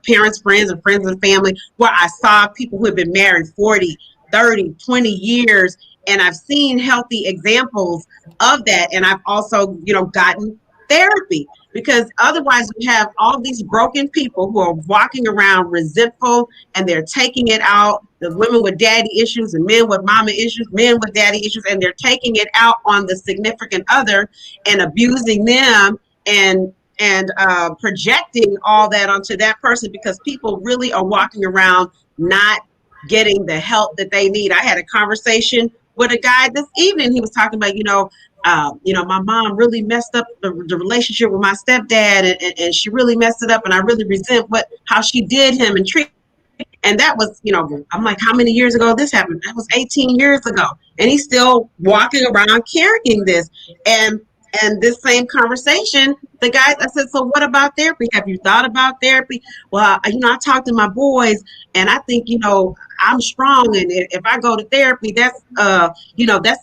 parents, friends, and friends and family where I saw people who had been married 40, 30, 20 years. And I've seen healthy examples of that. And I've also, gotten therapy, because otherwise we have all these broken people who are walking around resentful, and they're taking it out. The women with daddy issues and men with mama issues, men with daddy issues, and they're taking it out on the significant other and abusing them and projecting all that onto that person, because people really are walking around not getting the help that they need. I had a conversation with a guy this evening. He was talking about, my mom really messed up the relationship with my stepdad, and she really messed it up, and I really resent how she did him and treated. And that was, I'm like, how many years ago this happened? That was 18 years ago, and he's still walking around carrying this. And And this same conversation, the guys, I said, so what about therapy? Have you thought about therapy? Well, I talked to my boys, and I think, I'm strong. And if I go to therapy, that's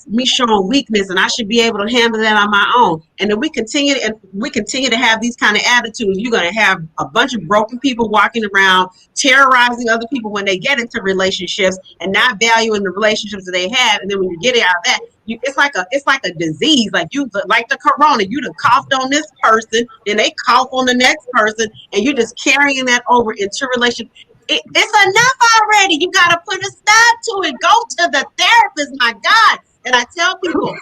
me showing weakness, and I should be able to handle that on my own. And then we continue to have these kind of attitudes. You're going to have a bunch of broken people walking around, terrorizing other people when they get into relationships and not valuing the relationships that they have. And then when you get out of that, it's like a disease, like the corona. You done coughed on this person, then they cough on the next person, and you're just carrying that over into relationship. It's enough already. You got to put a stop to it. Go to the therapist, my God. And I tell people,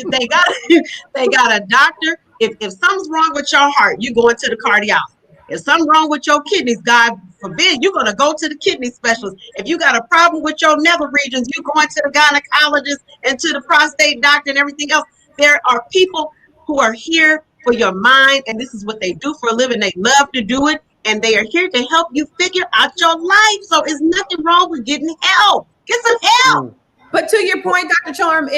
they got a doctor. If something's wrong with your heart, you going to the cardiologist. If something's wrong with your kidneys, God forbid, you're going to go to the kidney specialist. If you got a problem with your nether regions, you're going to the gynecologist and to the prostate doctor and everything else. There are people who are here for your mind, and this is what they do for a living. They love to do it, and they are here to help you figure out your life. So there's nothing wrong with getting help. Get some help. But to your point, Dr. Charm,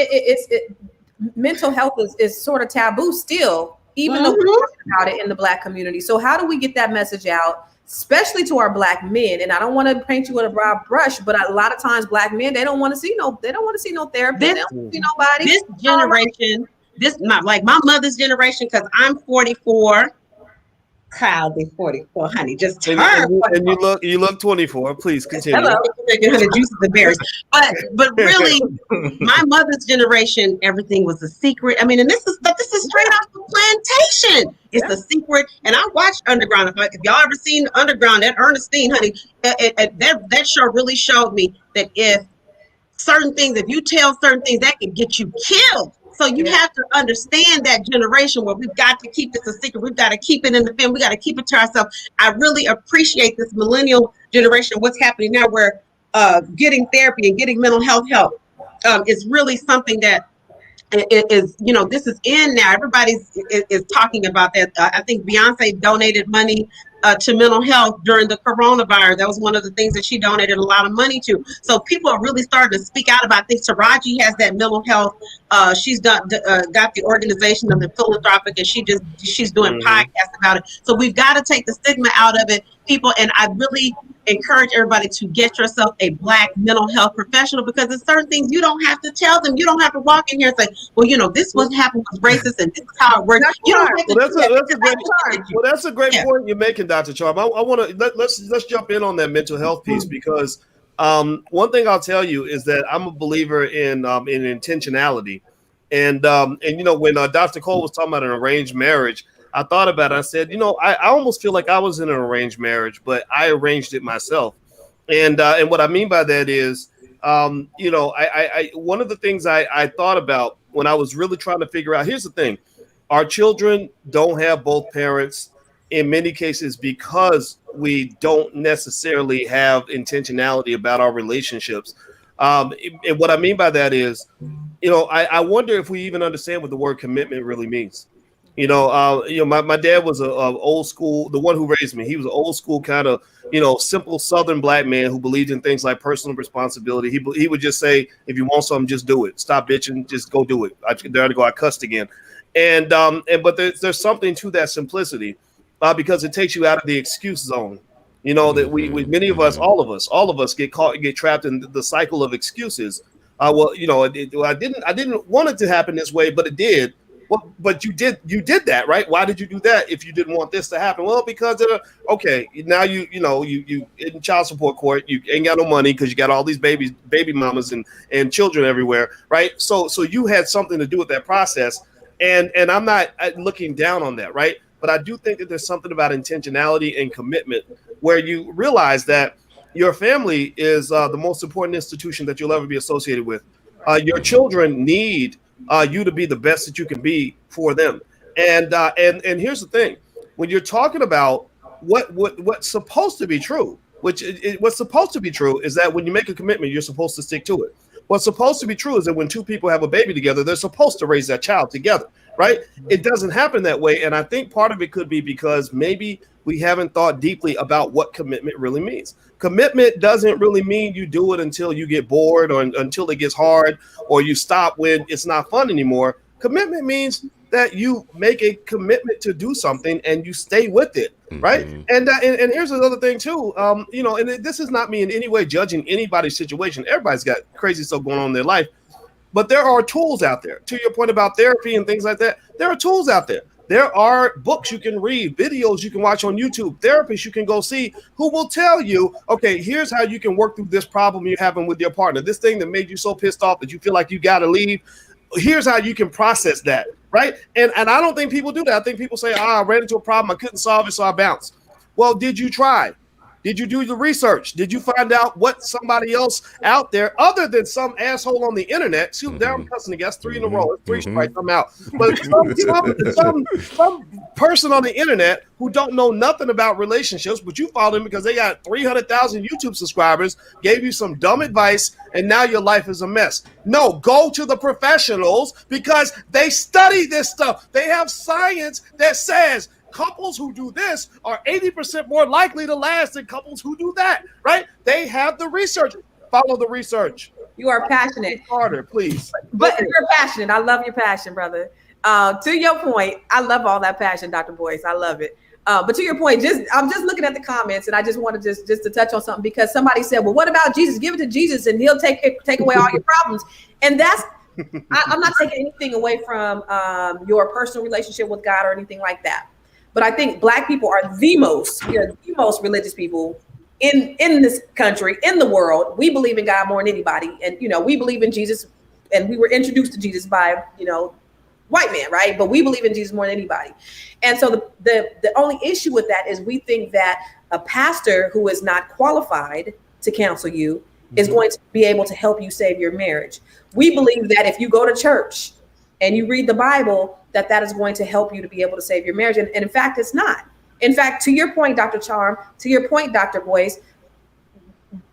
mental health is sort of taboo still, even though we're talking about it in the Black community. So how do we get that message out, especially to our Black men? And I don't want to paint you with a broad brush, but a lot of times Black men, they don't want to see no therapist. They don't want to see nobody. This generation, my mother's generation, because I'm 44. Child is 44, honey. Just turn. And you look 24. Please continue. Hello, juices and berries. But really, my mother's generation, everything was a secret. I mean, and this is straight off the plantation. It's a secret. And I watched Underground. If y'all ever seen Underground, that Ernestine, honey, that show really showed me that if you tell certain things, that can get you killed. So you have to understand that generation where we've got to keep this a secret. We've got to keep it in the film. We got to keep it to ourselves. I really appreciate this millennial generation, what's happening now, where getting therapy and getting mental health help is really something that is, this is in now. Everybody is talking about that. I think Beyonce donated money to mental health during the coronavirus. That was one of the things that she donated a lot of money to. So people are really starting to speak out about things. Taraji has that mental health. She's got the organization of the philanthropic, and she's doing podcasts about it. So we've got to take the stigma out of it, people. And I really encourage everybody to get yourself a Black mental health professional, because there's certain things you don't have to tell them. You don't have to walk in here and say, well, this what happened was racist and this is how it works. You don't have to that's a great point you're making, Dr. Charm. I want to let's jump in on that mental health piece, because one thing I'll tell you is that I'm a believer in intentionality, and when Dr. Cole was talking about an arranged marriage, I thought about it. I said, I almost feel like I was in an arranged marriage, but I arranged it myself. And what I mean by that is, I one of the things I thought about when I was really trying to figure out, here's the thing, our children don't have both parents in many cases because we don't necessarily have intentionality about our relationships. And what I mean by that is, I wonder if we even understand what the word commitment really means. My dad was a old school, the one who raised me. He was an old school kind of, simple Southern Black man who believed in things like personal responsibility. He would just say, if you want something, just do it. Stop bitching, just go do it. I cussed again. But there's something to that simplicity, because it takes you out of the excuse zone. That we many of us, all of us get trapped in the cycle of excuses. I didn't want it to happen this way, but it did. Well, but you did that, right? Why did you do that if you didn't want this to happen? Well, because now you in child support court, you ain't got no money because you got all these baby mamas and children everywhere, right? So you had something to do with that process, and I'm not looking down on that, right? But I do think that there's something about intentionality and commitment where you realize that your family is the most important institution that you'll ever be associated with. Your children need you to be the best that you can be for them. And here's the thing: when you're talking about what's supposed to be true, what's supposed to be true is that when you make a commitment, you're supposed to stick to it. What's supposed to be true is that when two people have a baby together, they're supposed to raise that child together, right? It doesn't happen that way. And I think part of it could be because maybe we haven't thought deeply about what commitment really means. Commitment doesn't really mean you do it until you get bored or until it gets hard or you stop when it's not fun anymore. Commitment means that you make a commitment to do something and you stay with it, right? And here's another thing too. And this is not me in any way judging anybody's situation. Everybody's got crazy stuff going on in their life, but there are tools out there. To your point about therapy and things like that, there are tools out there. There are books you can read, videos you can watch on YouTube, therapists you can go see who will tell you, okay, here's how you can work through this problem you're having with your partner. This thing that made you so pissed off that you feel like you got to leave. Here's how you can process that, right? And I don't think people do that. I think people say, I ran into a problem, I couldn't solve it, so I bounced. Well, did you try? Did you do the research? Did you find out what somebody else out there, other than some asshole on the internet? See, there I'm cussing against 3 in a row. 3 strikes, I'm out. But some person on the internet who don't know nothing about relationships, but you followed them because they got 300,000 YouTube subscribers, gave you some dumb advice, and now your life is a mess. No, go to the professionals because they study this stuff. They have science that says couples who do this are 80% more likely to last than couples who do that, right? They have the research. Follow the research. You are passionate. Harder, please. But you're passionate. I love your passion, brother. To your point, I love all that passion, Dr. Boyce. I love it. But to your point, I'm just looking at the comments, and I just wanted just to touch on something because somebody said, well, what about Jesus? Give it to Jesus and he'll take away all your problems. And that's, I'm not taking anything away from your personal relationship with God or anything like that. But I think Black people are the most religious people in this country, in the world. We believe in God more than anybody. And, we believe in Jesus, and we were introduced to Jesus by, white man, right? But we believe in Jesus more than anybody. And so the only issue with that is we think that a pastor who is not qualified to counsel you is going to be able to help you save your marriage. We believe that if you go to church and you read the Bible, that is going to help you to be able to save your marriage. And in fact, it's not. In fact, to your point, Dr. Charm, to your point, Dr. Boyce,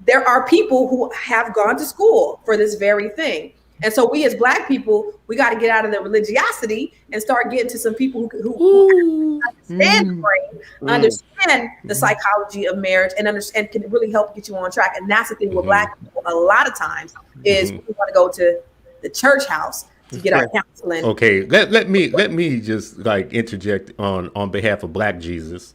there are people who have gone to school for this very thing. And so we as Black people, we got to get out of the religiosity and start getting to some people who understand the brain, understand the psychology of marriage, and can really help get you on track. And that's the thing with Black people a lot of times is we want to go to the church house to get our counseling. Okay, let me just interject on behalf of Black Jesus.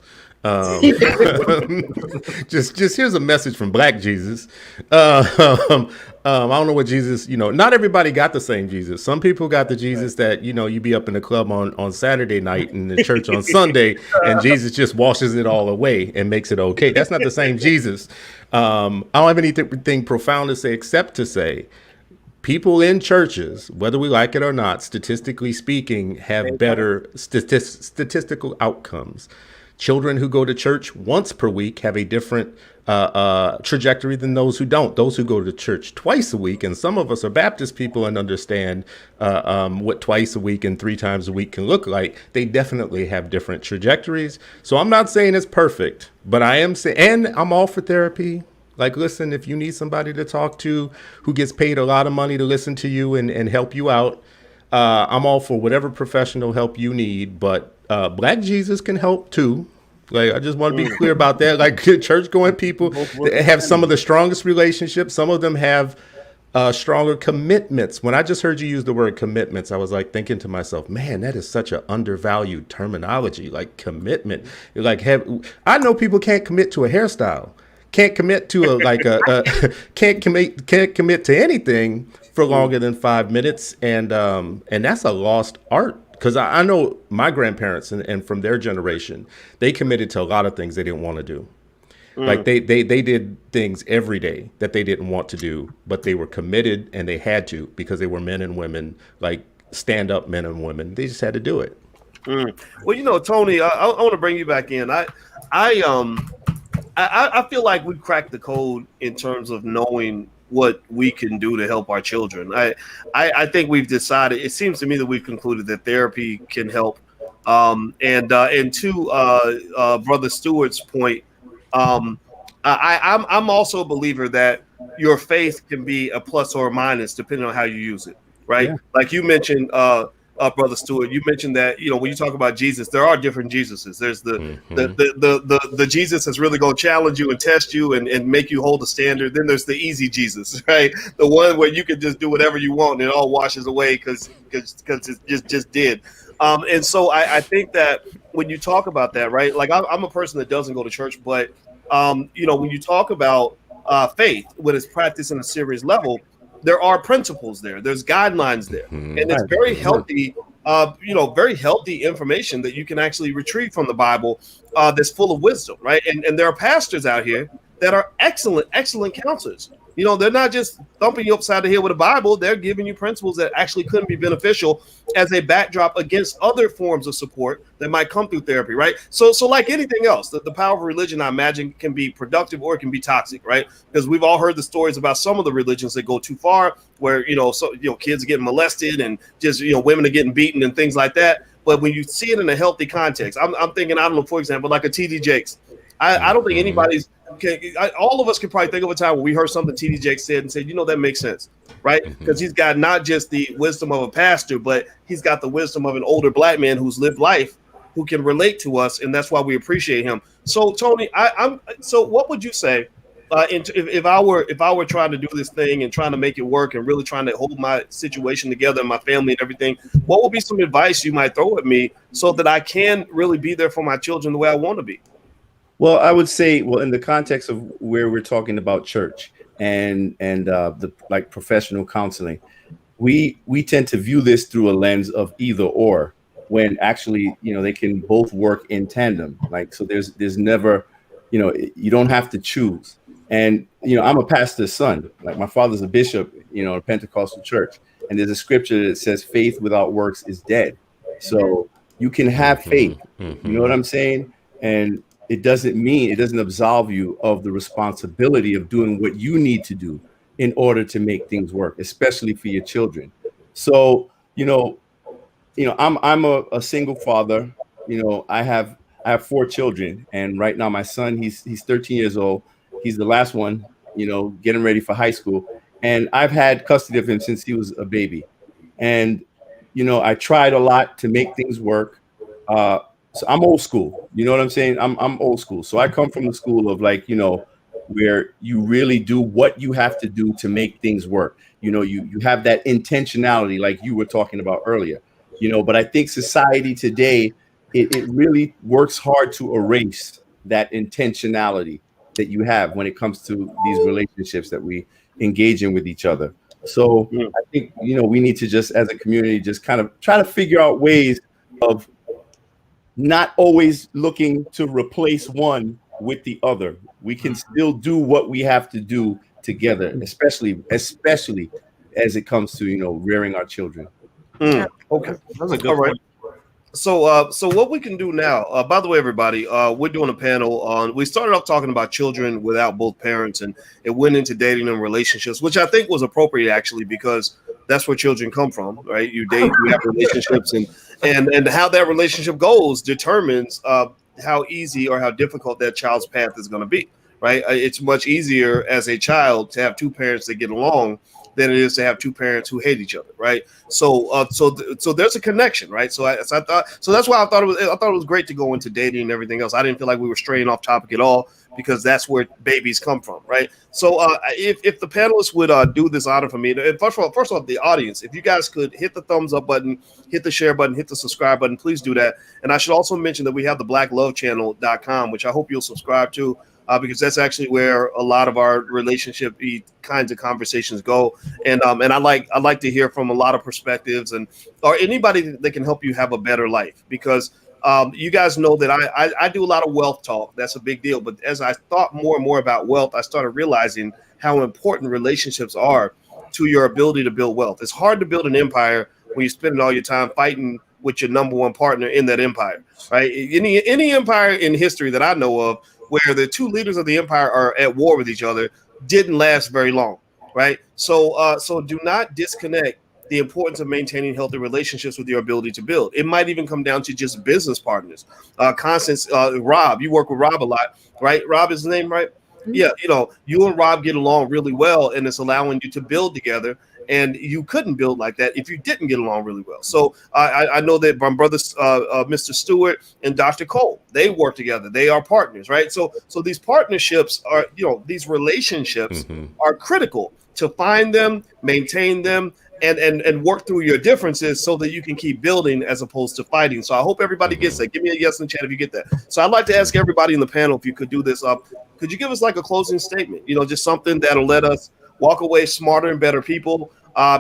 Just here's a message from Black Jesus. I don't know what Jesus, not everybody got the same Jesus. Some people got the Jesus that, you be up in the club on Saturday night and the church on Sunday, and Jesus just washes it all away and makes it okay. That's not the same Jesus. I don't have anything profound to say except to say people in churches, whether we like it or not, statistically speaking, have better statistical outcomes. Children who go to church once per week have a different trajectory than those who don't. Those who go to church twice a week, and some of us are Baptist people and understand what twice a week and 3 times a week can look like, they definitely have different trajectories. So I'm not saying it's perfect, but I am saying, and I'm all for therapy. Listen, if you need somebody to talk to who gets paid a lot of money to listen to you and help you out, I'm all for whatever professional help you need. But Black Jesus can help too. I just want to be clear about that. Church going people have some of the strongest relationships. Some of them have stronger commitments. When I just heard you use the word commitments, I was thinking to myself, man, that is such an undervalued terminology. Commitment. I know people can't commit to a hairstyle. Can't commit to can't commit to anything for longer than 5 minutes, and that's a lost art. Because I know my grandparents and from their generation, they committed to a lot of things they didn't want to do. They did things every day that they didn't want to do, but they were committed and they had to because they were men and women, stand up men and women. They just had to do it. Well, Tony, I want to bring you back in. I feel like we've cracked the code in terms of knowing what we can do to help our children. I think we've decided, it seems to me that we've concluded that therapy can help. And to Brother Stewart's point, I'm also a believer that your faith can be a plus or a minus depending on how you use it, right? Yeah. Like you mentioned, Brother Stewart. You mentioned that, you know, when you talk about Jesus, there are different Jesuses. There's the Jesus that's really going to challenge you and test you and make you hold a standard. Then there's the easy Jesus, right? The one where you can just do whatever you want and it all washes away because it just did. And so I think that when you talk about that, right? Like I'm a person that doesn't go to church, but you know, when you talk about faith, when it's practiced on a serious level, there are principles there. There's guidelines there, and it's very healthy. You know, very healthy information that you can actually retrieve from the Bible. That's full of wisdom, right? And there are pastors out here that are excellent counselors. You know, they're not just thumping you upside the head with a Bible. They're giving you principles that actually couldn't be beneficial as a backdrop against other forms of support that might come through therapy, right? So like anything else, the power of religion, I imagine, can be productive or it can be toxic, right? Because we've all heard the stories about some of the religions that go too far, where, you know, kids are getting molested and just, you know, women are getting beaten and things like that. But when you see it in a healthy context, I'm thinking, I don't know, for example, like a TD Jakes. I don't think anybody's all of us can probably think of a time when we heard something TD Jakes said and said, you know, that makes sense, right? Because he's got not just the wisdom of a pastor, but he's got the wisdom of an older black man who's lived life, who can relate to us, and that's why we appreciate him. So, Tony, so what would you say if I were trying to do this thing and trying to make it work and really trying to hold my situation together and my family and everything? What would be some advice you might throw at me so that I can really be there for my children the way I want to be? Well, I would say, well, in the context of where we're talking about church and the like professional counseling, we tend to view this through a lens of either or, when actually, you know, they can both work in tandem. Like, so there's never, you know, you don't have to choose. And, you know, I'm a pastor's son. Like, my father's a bishop, you know, in a Pentecostal church. And there's a scripture that says faith without works is dead. So you can have faith. You know what I'm saying? And it doesn't absolve you of the responsibility of doing what you need to do in order to make things work, especially for your children. So, I'm a single father. You know, I have 4 children, and right now my son, he's 13 years old. He's the last one, you know, getting ready for high school. And I've had custody of him since he was a baby. And, you know, I tried a lot to make things work. So I'm old school. You know what I'm saying? I'm old school. So I come from the school of, like, you know, where you really do what you have to do to make things work. You know, you have that intentionality like you were talking about earlier, you know, but I think society today, it really works hard to erase that intentionality that you have when it comes to these relationships that we engage in with each other. So I think, you know, we need to just, as a community, just kind of try to figure out ways of not always looking to replace one with the other. We can still do what we have to do together, especially as it comes to, you know, rearing our children. Okay, that's a good point. So what we can do now, by the way, everybody, we're doing a panel on, we started off talking about children without both parents, and it went into dating and relationships, which I think was appropriate, actually, because that's where children come from, right? You date, you have relationships, and how that relationship goes determines how easy or how difficult that child's path is going to be, right? It's much easier as a child to have 2 parents that get along than it is to have 2 parents who hate each other, right? So there's a connection, right? So that's why I thought it was great to go into dating and everything else. I didn't feel like we were straying off topic at all, because that's where babies come from, right? So if the panelists would do this honor for me, first of all, the audience, if you guys could hit the thumbs up button, hit the share button, hit the subscribe button, please do that. And I should also mention that we have the blacklovechannel.com, which I hope you'll subscribe to. Because that's actually where a lot of our relationship kinds of conversations go, and I like to hear from a lot of perspectives, or anybody that can help you have a better life. Because you guys know that I do a lot of wealth talk. That's a big deal. But as I thought more and more about wealth, I started realizing how important relationships are to your ability to build wealth. It's hard to build an empire when you're spending all your time fighting with your number one partner in that empire, right? Any empire in history that I know of where the 2 leaders of the empire are at war with each other didn't last very long, right? So do not disconnect the importance of maintaining healthy relationships with your ability to build. It might even come down to just business partners. Constance, Rob, you work with Rob a lot, right? Rob is his name, right? Yeah, you and Rob get along really well, and it's allowing you to build together. And you couldn't build like that if you didn't get along really well. So I know that my brothers, Mr. Stewart and Dr. Cole, they work together. They are partners, right? So these partnerships are, these relationships are critical to find them, maintain them, and work through your differences so that you can keep building as opposed to fighting. So I hope everybody gets that. Give me a yes in the chat if you get that. So I'd like to ask everybody in the panel if you could do this. Could you give us like a closing statement? Just something that'll let us walk away smarter and better people,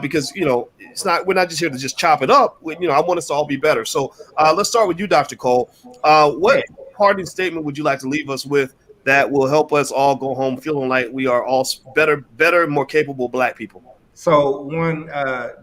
because we're not just here to just chop it up. I want us to all be better. So let's start with you, Dr. Cole. What parting statement would you like to leave us with that will help us all go home feeling like we are all better, more capable Black people? So one,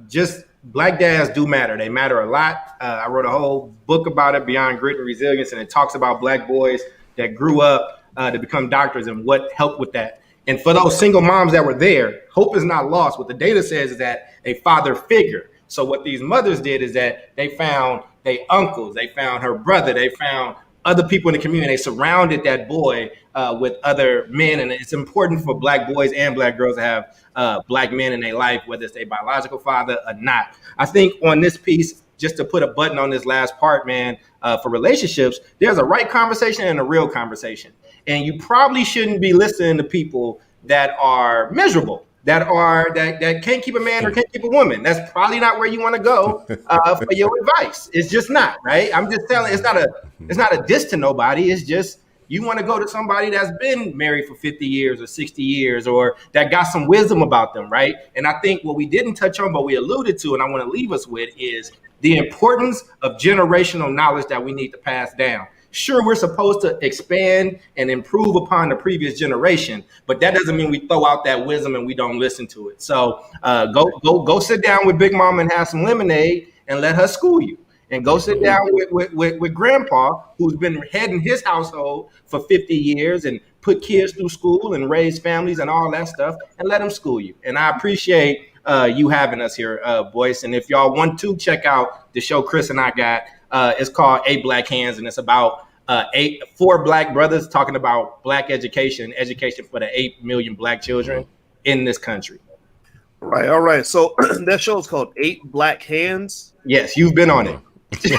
just Black dads do matter. They matter a lot. I wrote a whole book about it, Beyond Grit and Resilience, and it talks about Black boys that grew up to become doctors and what helped with that. And for those single moms that were there, hope is not lost. What the data says is that a father figure. So what these mothers did is that they found their uncles, they found her brother, they found other people in the community. They surrounded that boy with other men. And it's important for Black boys and Black girls to have Black men in their life, whether it's their biological father or not. I think on this piece, just to put a button on this last part, man, for relationships, there's a right conversation and a real conversation. And you probably shouldn't be listening to people that are miserable, that can't keep a man or can't keep a woman. That's probably not where you want to go for your advice. It's just not, right? I'm just telling. It's not a diss to nobody. It's just you want to go to somebody that's been married for 50 years or 60 years or that got some wisdom about them, right? And I think what we didn't touch on, but we alluded to, and I want to leave us with, is the importance of generational knowledge that we need to pass down. Sure, we're supposed to expand and improve upon the previous generation, but that doesn't mean we throw out that wisdom and we don't listen to it. So go sit down with Big Mom and have some lemonade and let her school you. And go sit down with Grandpa, who's been heading his household for 50 years and put kids through school and raise families and all that stuff, and let them school you. And I appreciate you having us here, Boyce. And if y'all want to check out the show Chris and I got, it's called 8 Black Hands, and it's about 4 Black brothers talking about Black education for the 8 million Black children in this country. Right. All right. So that show is called 8 Black Hands. Yes, you've been on it. Yeah.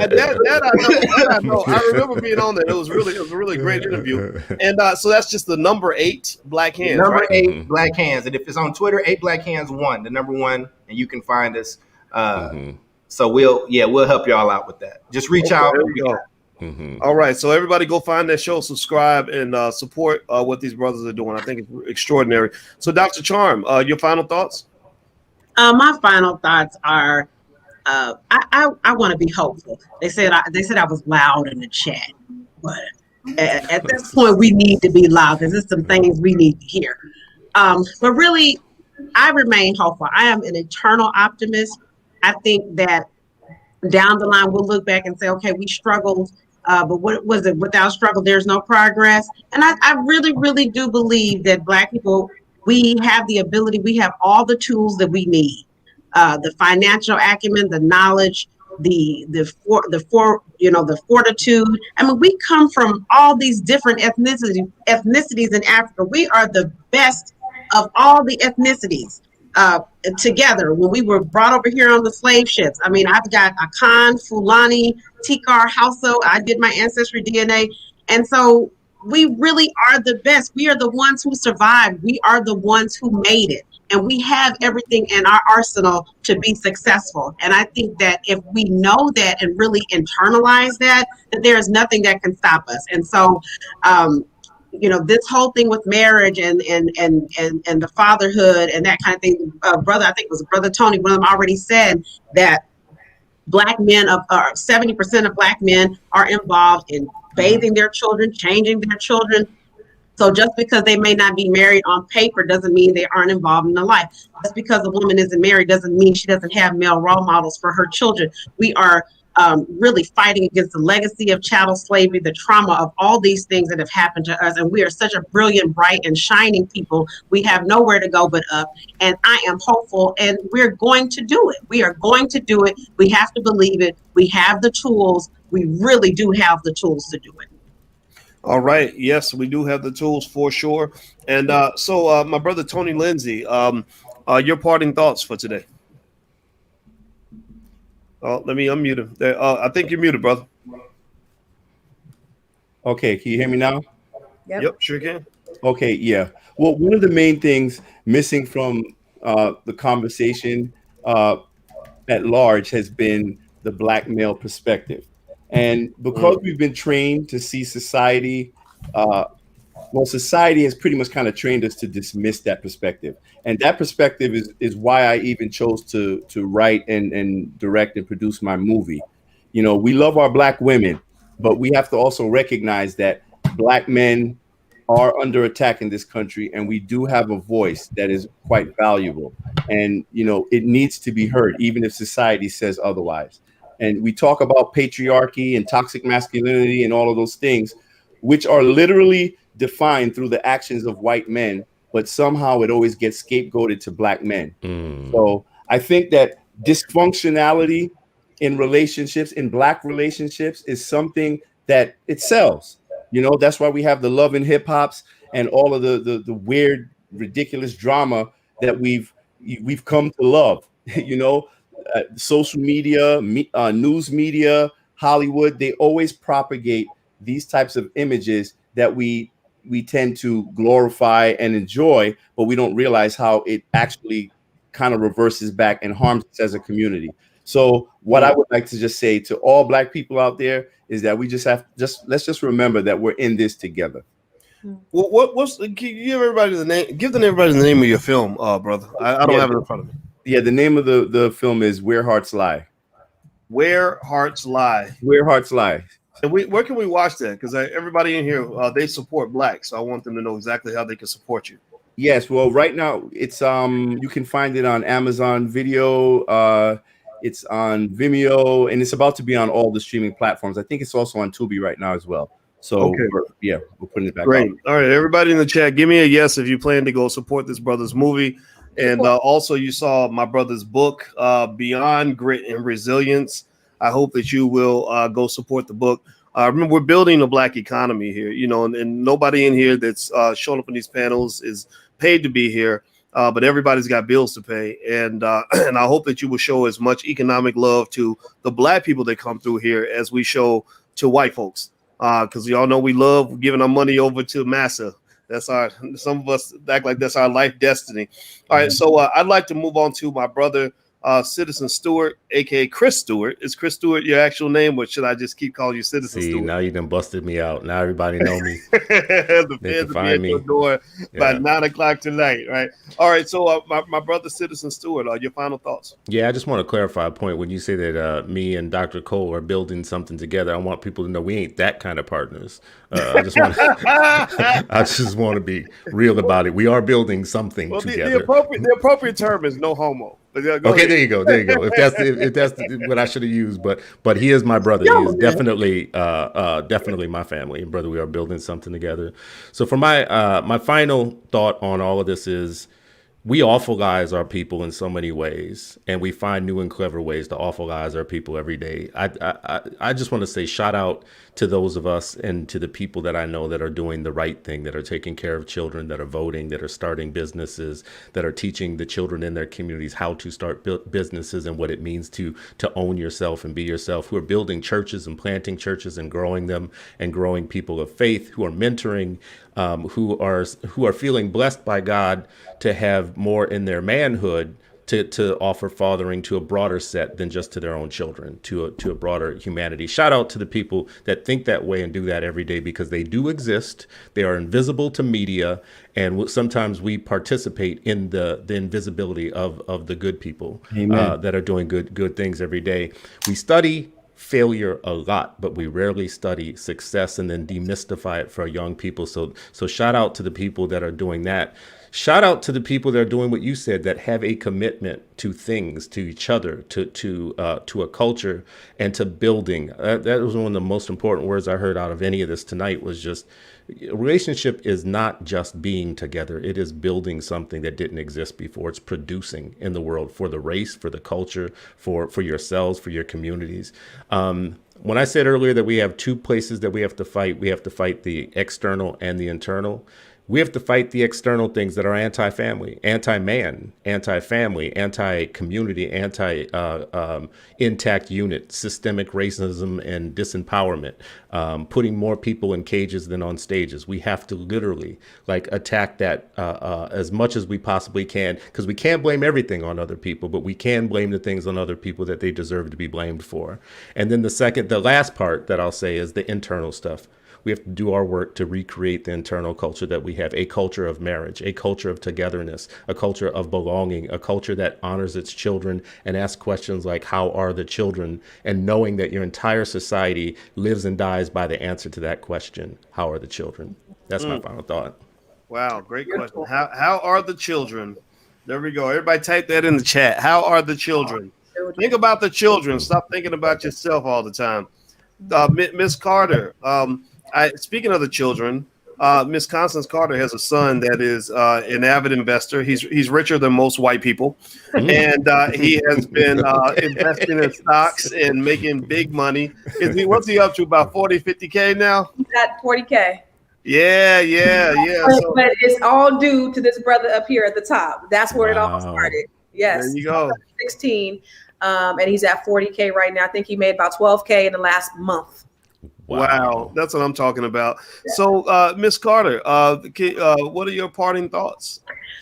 That I know. I remember being on there. It was a really great interview. And so that's just the number 8 Black Hands. Number 8 Black Hands, and if it's on Twitter, 8 Black Hands 1, the number 1, and you can find us. So we'll help y'all out with that. Just reach out. There we go. All right, so everybody go find that show, subscribe, and support what these brothers are doing. I think it's extraordinary. So, Dr. Charm, your final thoughts? My final thoughts are, I want to be hopeful. They said I was loud in the chat, but at this point, we need to be loud because there's some things we need to hear. But really, I remain hopeful. I am an eternal optimist. I think that down the line, we'll look back and say, okay, we struggled, but what was it? Without struggle, there's no progress. And I really, really do believe that Black people, we have the ability, we have all the tools that we need, the financial acumen, the knowledge, the fortitude. I mean, we come from all these different ethnicities in Africa. We are the best of all the ethnicities. Together when we were brought over here on the slave ships. I mean, I've got Akan, Fulani, Tikar, Hausa. I did my ancestry DNA. And so we really are the best. We are the ones who survived. We are the ones who made it. And we have everything in our arsenal to be successful. And I think that if we know that and really internalize that there is nothing that can stop us. And so, this whole thing with marriage and the fatherhood and that kind of thing, brother, I think it was Brother Tony, one of them already said that Black men, 70% of Black men are involved in bathing their children, changing their children. So just because they may not be married on paper doesn't mean they aren't involved in the life. Just because a woman isn't married doesn't mean she doesn't have male role models for her children. We are really fighting against the legacy of chattel slavery, the trauma of all these things that have happened to us. And we are such a brilliant, bright, and shining people. We have nowhere to go but up. And I am hopeful, and we're going to do it. We are going to do it. We have to believe it. We have the tools. We really do have the tools to do it. All right. Yes, we do have the tools for sure. And my brother Tony Lindsay, your parting thoughts for today. Oh, let me unmute him. There, I think you're muted, brother. Okay, can you hear me now? Yep, sure can. Okay, yeah. Well, one of the main things missing from the conversation uh, at large has been the black male perspective. And because we've been trained to see society, uh, well, society has pretty much kind of trained us to dismiss that perspective. And that perspective is why I even chose to write and direct and produce my movie. You know, we love our black women, but we have to also recognize that black men are under attack in this country, and we do have a voice that is quite valuable. And you know, it needs to be heard, even if society says otherwise. And we talk about patriarchy and toxic masculinity and all of those things, which are literally defined through the actions of white men, but somehow it always gets scapegoated to black men. So I think that dysfunctionality in relationships, in black relationships, is something that it sells. You know, that's why we have the love and hip hops and all of the weird, ridiculous drama that we've come to love. You know, social media, news media, Hollywood, they always propagate these types of images that we tend to glorify and enjoy, but we don't realize how it actually kind of reverses back and harms us as a community. So what I would like to just say to all black people out there is that we let's just remember that we're in this together. Well, what's can you give everybody the name? Give everybody the name of your film, brother. I don't have it in front of me. Yeah, the name of the film is Where Hearts Lie. Where Hearts Lie. Where Hearts Lie. And where can we watch that? Because everybody in here, they support black, so I want them to know exactly how they can support you. Yes, well, right now it's you can find it on Amazon Video, it's on Vimeo, and it's about to be on all the streaming platforms. I think it's also on Tubi right now as well. So okay. we're putting it back. Great. Out. All right, everybody in the chat, give me a yes if you plan to go support this brother's movie. And also, you saw my brother's book, Beyond Grit and Resilience. I hope that you will go support the book. Remember, we're building a black economy here, you know, and nobody in here that's showing up in these panels is paid to be here, but everybody's got bills to pay. And and I hope that you will show as much economic love to the black people that come through here as we show to white folks, because y'all know we love giving our money over to massa. That's some of us act like that's our life destiny. All right, so I'd like to move on to my brother, Citizen Stewart, aka Chris Stewart. Is Chris Stewart your actual name, or should I just keep calling you Citizen Stewart? Now you done busted me out. Now everybody know me. The feds will be at your door by 9 o'clock tonight, right? All right, so my brother, Citizen Stewart, your final thoughts? Yeah, I just want to clarify a point. When you say that me and Dr. Cole are building something together, I want people to know we ain't that kind of partners. I just want to be real about it. We are building something together. The appropriate term is no homo. Okay, ahead. There you go. If that's what I should have used, but he is my brother. He is definitely my family and brother. We are building something together. So for my final thought on all of this is, we awfulize our people in so many ways, and we find new and clever ways to awfulize our people every day. I just want to say shout out to those of us and to the people that I know that are doing the right thing, that are taking care of children, that are voting, that are starting businesses, that are teaching the children in their communities how to start businesses and what it means to own yourself and be yourself, who are building churches and planting churches and growing them and growing people of faith, who are mentoring, who are feeling blessed by God to have more in their manhood to offer fathering to a broader set than just to their own children, to a broader humanity. Shout out to the people that think that way and do that every day, because they do exist. They are invisible to media, and sometimes we participate in the invisibility of the good people that are doing good things every day. We study failure a lot, but we rarely study success and then demystify it for young people. So shout out to the people that are doing that. Shout out to the people that are doing what you said, that have a commitment to things, to each other, to a culture, and to building. That was one of the most important words I heard out of any of this tonight, was just, a relationship is not just being together. It is building something that didn't exist before. It's producing in the world for the race, for the culture, for yourselves, for your communities. When I said earlier that we have two places that we have to fight the external and the internal. We have to fight the external things that are anti-family, anti-man, anti-family, anti-community, intact unit, systemic racism and disempowerment, putting more people in cages than on stages. We have to literally attack that as much as we possibly can, because we can't blame everything on other people, but we can blame the things on other people that they deserve to be blamed for. And then the last part that I'll say is the internal stuff. We have to do our work to recreate the internal culture that we have, a culture of marriage, a culture of togetherness, a culture of belonging, a culture that honors its children and asks questions like, how are the children? And knowing that your entire society lives and dies by the answer to that question, how are the children? That's my final thought. Wow, great question. How are the children? There we go. Everybody type that in the chat. How are the children? Think about the children. Stop thinking about yourself all the time. Miss Carter, speaking of the children, Miss Constance Carter has a son that is an avid investor. He's richer than most white people, and he has been investing in stocks and making big money. What's he up to? About 40, 50K now? He's at 40K. Yeah. But it's all due to this brother up here at the top. That's where it all started. Yes. There you go. 16, and he's at 40K right now. I think he made about 12K in the last month. Wow, that's what I'm talking about. So, Miss Carter, what are your parting thoughts?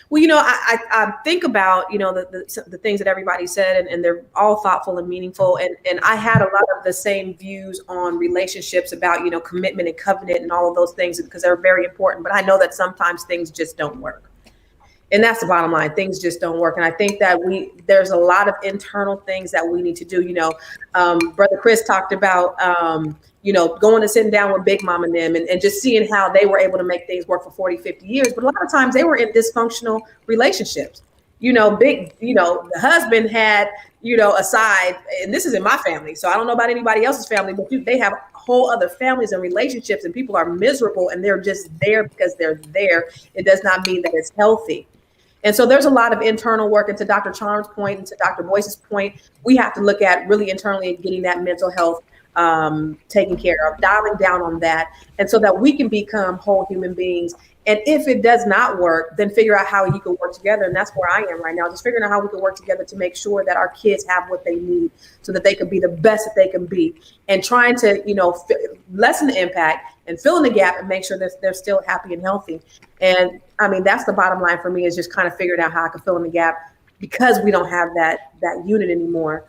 Well, I think about, the things that everybody said, and they're all thoughtful and meaningful. And I had a lot of the same views on relationships about, commitment and covenant and all of those things, because they're very important. But I know that sometimes things just don't work. And that's the bottom line. Things just don't work. And I think that there's a lot of internal things that we need to do. Brother Chris talked about, going and sitting down with Big Mom and them and just seeing how they were able to make things work for 40, 50 years. But a lot of times they were in dysfunctional relationships. The husband had, a side, and this is in my family, so I don't know about anybody else's family, but they have whole other families and relationships, and people are miserable and they're just there because they're there. It does not mean that it's healthy. And so there's a lot of internal work. And to Dr. Charm's point and to Dr. Boyce's point, we have to look at really internally getting that mental health taken care of, dialing down on that, and so that we can become whole human beings. And if it does not work, then figure out how you can work together. And that's where I am right now, just figuring out how we can work together to make sure that our kids have what they need so that they can be the best that they can be, and trying to, lessen the impact and fill in the gap and make sure that they're still happy and healthy. And I mean, that's the bottom line for me, is just kind of figuring out how I can fill in the gap, because we don't have that unit anymore.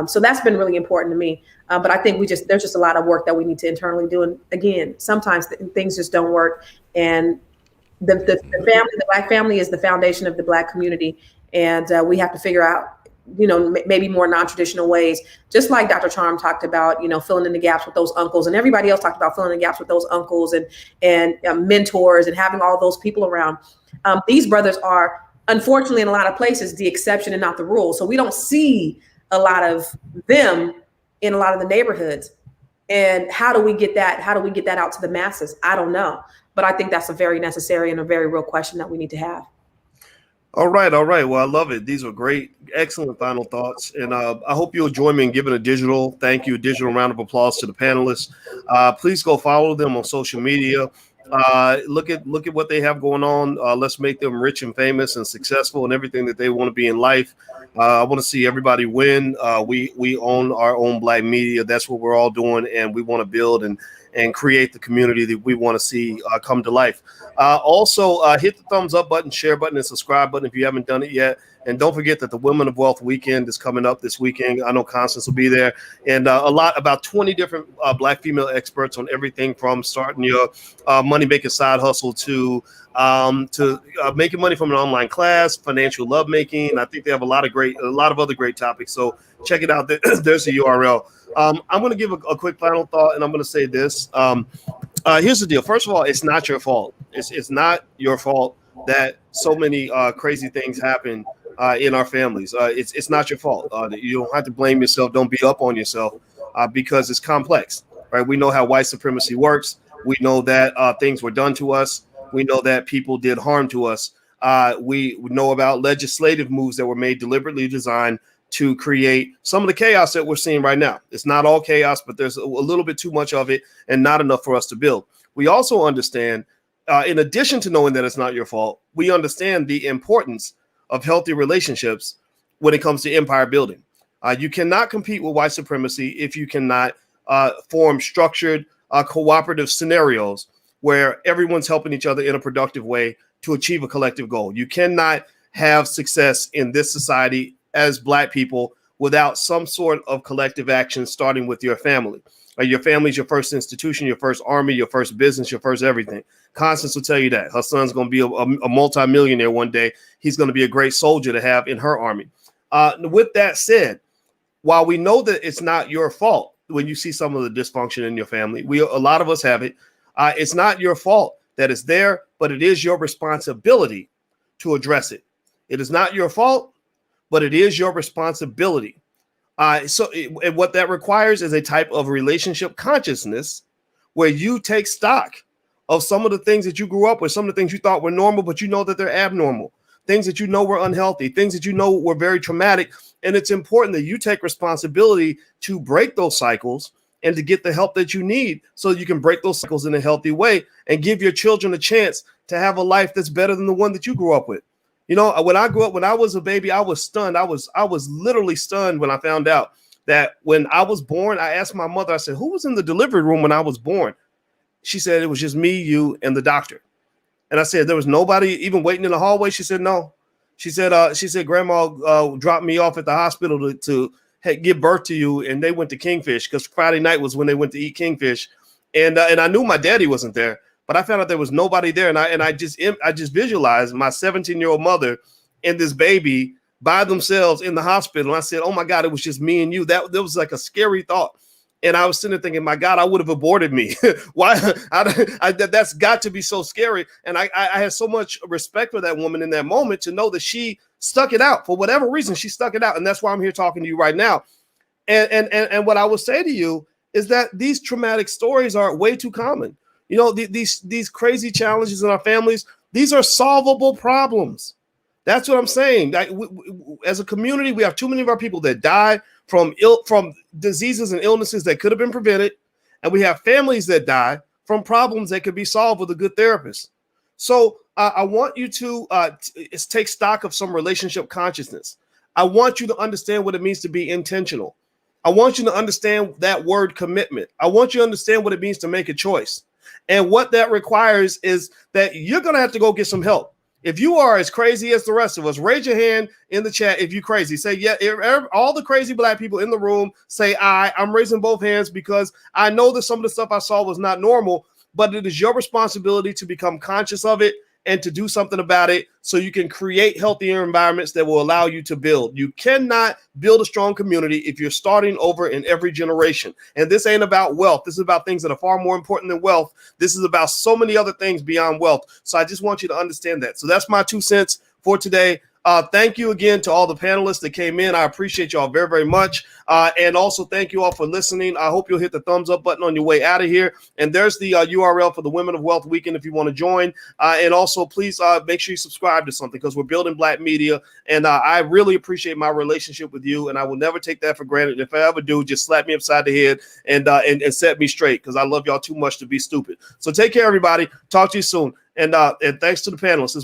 So that's been really important to me. But I think there's just a lot of work that we need to internally do. And again, sometimes things just don't work. And the Black family is the foundation of the Black community. And we have to figure out, maybe more non-traditional ways, just like Dr. Charm talked about, filling in the gaps with those uncles, and everybody else talked about filling in the gaps with those uncles and mentors and having all those people around. These brothers are, unfortunately, in a lot of places, the exception and not the rule. So we don't see a lot of them in a lot of the neighborhoods. And how do we get that? How do we get that out to the masses? I don't know. But I think that's a very necessary and a very real question that we need to have. All right. Well, I love it. These are great, excellent final thoughts. And I hope you'll join me in giving a digital round of applause to the panelists. Please go follow them on social media. Look at what they have going on. Let's make them rich and famous and successful and everything that they want to be in life. I want to see everybody win. We own our own Black media. That's what we're all doing, and we want to build and create the community that we want to see come to life. Also, hit the thumbs up button, share button, and subscribe button if you haven't done it yet. And don't forget that the Women of Wealth weekend is coming up this weekend. I know Constance will be there, and about 20 different Black female experts on everything from starting your money making side hustle to making money from an online class, financial lovemaking. I think they have a lot of other great topics. So check it out. There's the URL. I'm going to give a quick final thought, and I'm going to say this. Here's the deal. First of all, it's not your fault. It's not your fault that so many crazy things happen in our families. It's not your fault. You don't have to blame yourself. Don't beat up on yourself because it's complex, right? We know how white supremacy works. We know that things were done to us. We know that people did harm to us. We know about legislative moves that were made deliberately designed to create some of the chaos that we're seeing right now. It's not all chaos, but there's a little bit too much of it and not enough for us to build. We also understand, in addition to knowing that it's not your fault, we understand the importance of healthy relationships when it comes to empire building. You cannot compete with white supremacy if you cannot form structured, cooperative scenarios where everyone's helping each other in a productive way to achieve a collective goal. You cannot have success in this society as Black people without some sort of collective action, starting with your family. Your family is your first institution, your first army, your first business, your first everything. Constance will tell you that. Her son's going to be a multimillionaire one day. He's going to be a great soldier to have in her army. With that said, while we know that it's not your fault when you see some of the dysfunction in your family, a lot of us have it. It's not your fault that it's there, but it is your responsibility to address it. It is not your fault, but it is your responsibility. And what that requires is a type of relationship consciousness where you take stock of some of the things that you grew up with, some of the things you thought were normal, but you know that they're abnormal, things that you know were unhealthy, things that you know were very traumatic. And it's important that you take responsibility to break those cycles and to get the help that you need so you can break those cycles in a healthy way and give your children a chance to have a life that's better than the one that you grew up with. You know, when I grew up, when I was a baby, I was stunned. I was literally stunned when I found out that when I was born, I asked my mother, I said, who was in the delivery room when I was born? She said, it was just me, you, and the doctor. And I said, there was nobody even waiting in the hallway. She said, no. She said, Grandma dropped me off at the hospital to give birth to you. And they went to Kingfish because Friday night was when they went to eat Kingfish. And I knew my daddy wasn't there. But I found out there was nobody there, and I just visualized my 17-year-old mother and this baby by themselves in the hospital. And I said, "Oh my God, it was just me and you." That was like a scary thought, and I was sitting there thinking, "My God, I would have aborted me." Why? That's got to be so scary. And I had so much respect for that woman in that moment to know that she stuck it out for whatever reason. She stuck it out, and that's why I'm here talking to you right now. And what I will say to you is that these traumatic stories are way too common. You know, these crazy challenges in our families, these are solvable problems. That's what I'm saying. As a community, we have too many of our people that die from diseases and illnesses that could have been prevented. And we have families that die from problems that could be solved with a good therapist. So I want you to take stock of some relationship consciousness. I want you to understand what it means to be intentional. I want you to understand that word commitment. I want you to understand what it means to make a choice. And what that requires is that you're going to have to go get some help. If you are as crazy as the rest of us, raise your hand in the chat if you're crazy. Say, yeah, all the crazy Black people in the room, say I'm raising both hands because I know that some of the stuff I saw was not normal, but it is your responsibility to become conscious of it and to do something about it so you can create healthier environments that will allow you to build. You cannot build a strong community if you're starting over in every generation. And this ain't about wealth. This is about things that are far more important than wealth. This is about so many other things beyond wealth. So I just want you to understand that. So that's my 2 cents for today. Thank you again to all the panelists that came in. I appreciate y'all very, very much. And also thank you all for listening. I hope you'll hit the thumbs up button on your way out of here. And there's the URL for the Women of Wealth Weekend if you want to join. And also, please make sure you subscribe to something because we're building Black media. And I really appreciate my relationship with you. And I will never take that for granted. If I ever do, just slap me upside the head and set me straight because I love y'all too much to be stupid. So take care, everybody. Talk to you soon. And thanks to the panelists as well.